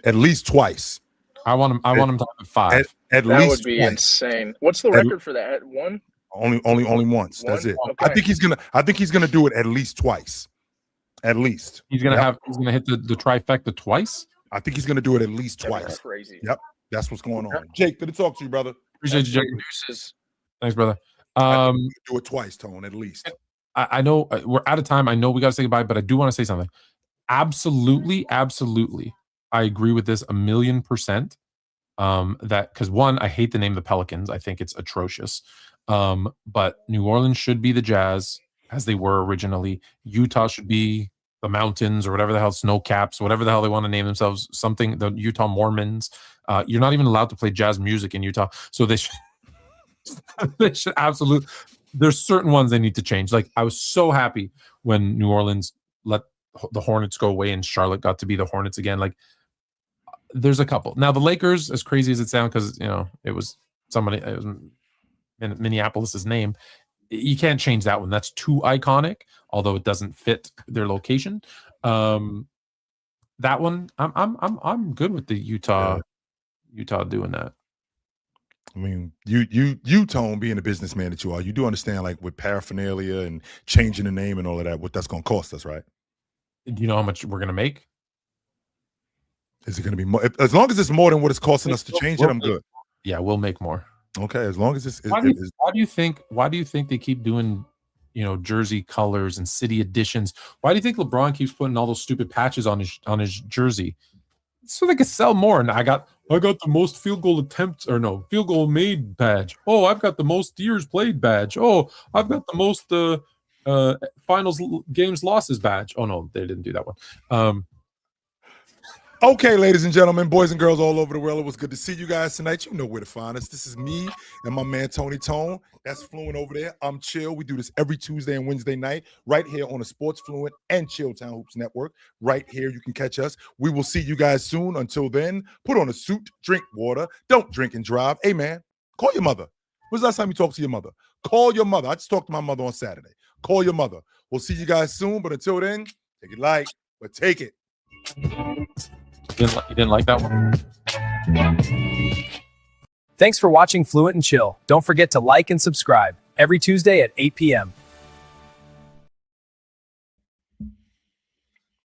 at least twice. I want him to have 5. At that least would be twice. insane. What's the record for that? 1? Only once. That's it. Okay. I think he's gonna do it at least twice. At least He's gonna hit the trifecta twice. I think he's gonna do it at least That'd be twice. crazy. Yep, that's what's going on. Jake, good to talk to you, brother. Appreciate you, Jake. Deuces. Thanks, brother. Do it twice, Tone, at least. I know we're out of time. I know we got to say goodbye, but I do want to say something. Absolutely, I agree with this 1,000,000%. That because one, I hate the name of the Pelicans. I think it's atrocious. But New Orleans should be the Jazz as they were originally. Utah should be the Mountains or whatever the hell, Snow Caps, whatever the hell they want to name themselves. Something, the Utah Mormons. You're not even allowed to play jazz music in Utah, so they should. They should absolutely. There's certain ones they need to change. Like I was so happy when New Orleans let the Hornets go away and Charlotte got to be the Hornets again. Like there's a couple. Now the Lakers, as crazy as it sounds, because it was somebody, it was in Minneapolis's name. You can't change that one. That's too iconic, although it doesn't fit their location. That one, I'm good with the Utah doing that. I mean, you Tone, being a businessman that you are, you do understand, like with paraphernalia and changing the name and all of that, what that's going to cost us, right? Do you know how much we're going to make? Is it going to be more? As long as it's more than what it's costing us to change it, I'm good. Yeah, we'll make more. Okay, as long as it's. Why do you think they keep doing, jersey colors and city editions? Why do you think LeBron keeps putting all those stupid patches on his jersey? So they could sell more. And I got the most field goal attempts, or no, field goal made badge. Oh, I've got the most years played badge. Oh, I've got the most finals games losses badge. Oh no, they didn't do that one. Okay, ladies and gentlemen, boys and girls all over the world, it was good to see you guys tonight. You know where to find us. This is me and my man Tony Tone. That's Fluent over there. I'm Chill. We do this every Tuesday and Wednesday night right here on the Sports Fluent and Chilltown Hoops Network. Right here, you can catch us. We will see you guys soon. Until then, put on a suit, drink water, don't drink and drive. Hey, man, call your mother. When's the last time you talked to your mother? Call your mother. I just talked to my mother on Saturday. Call your mother. We'll see you guys soon, but until then, take it light, but take it. You didn't like that one? Thanks for watching Fluent and Chill. Don't forget to like and subscribe every Tuesday at 8 p.m.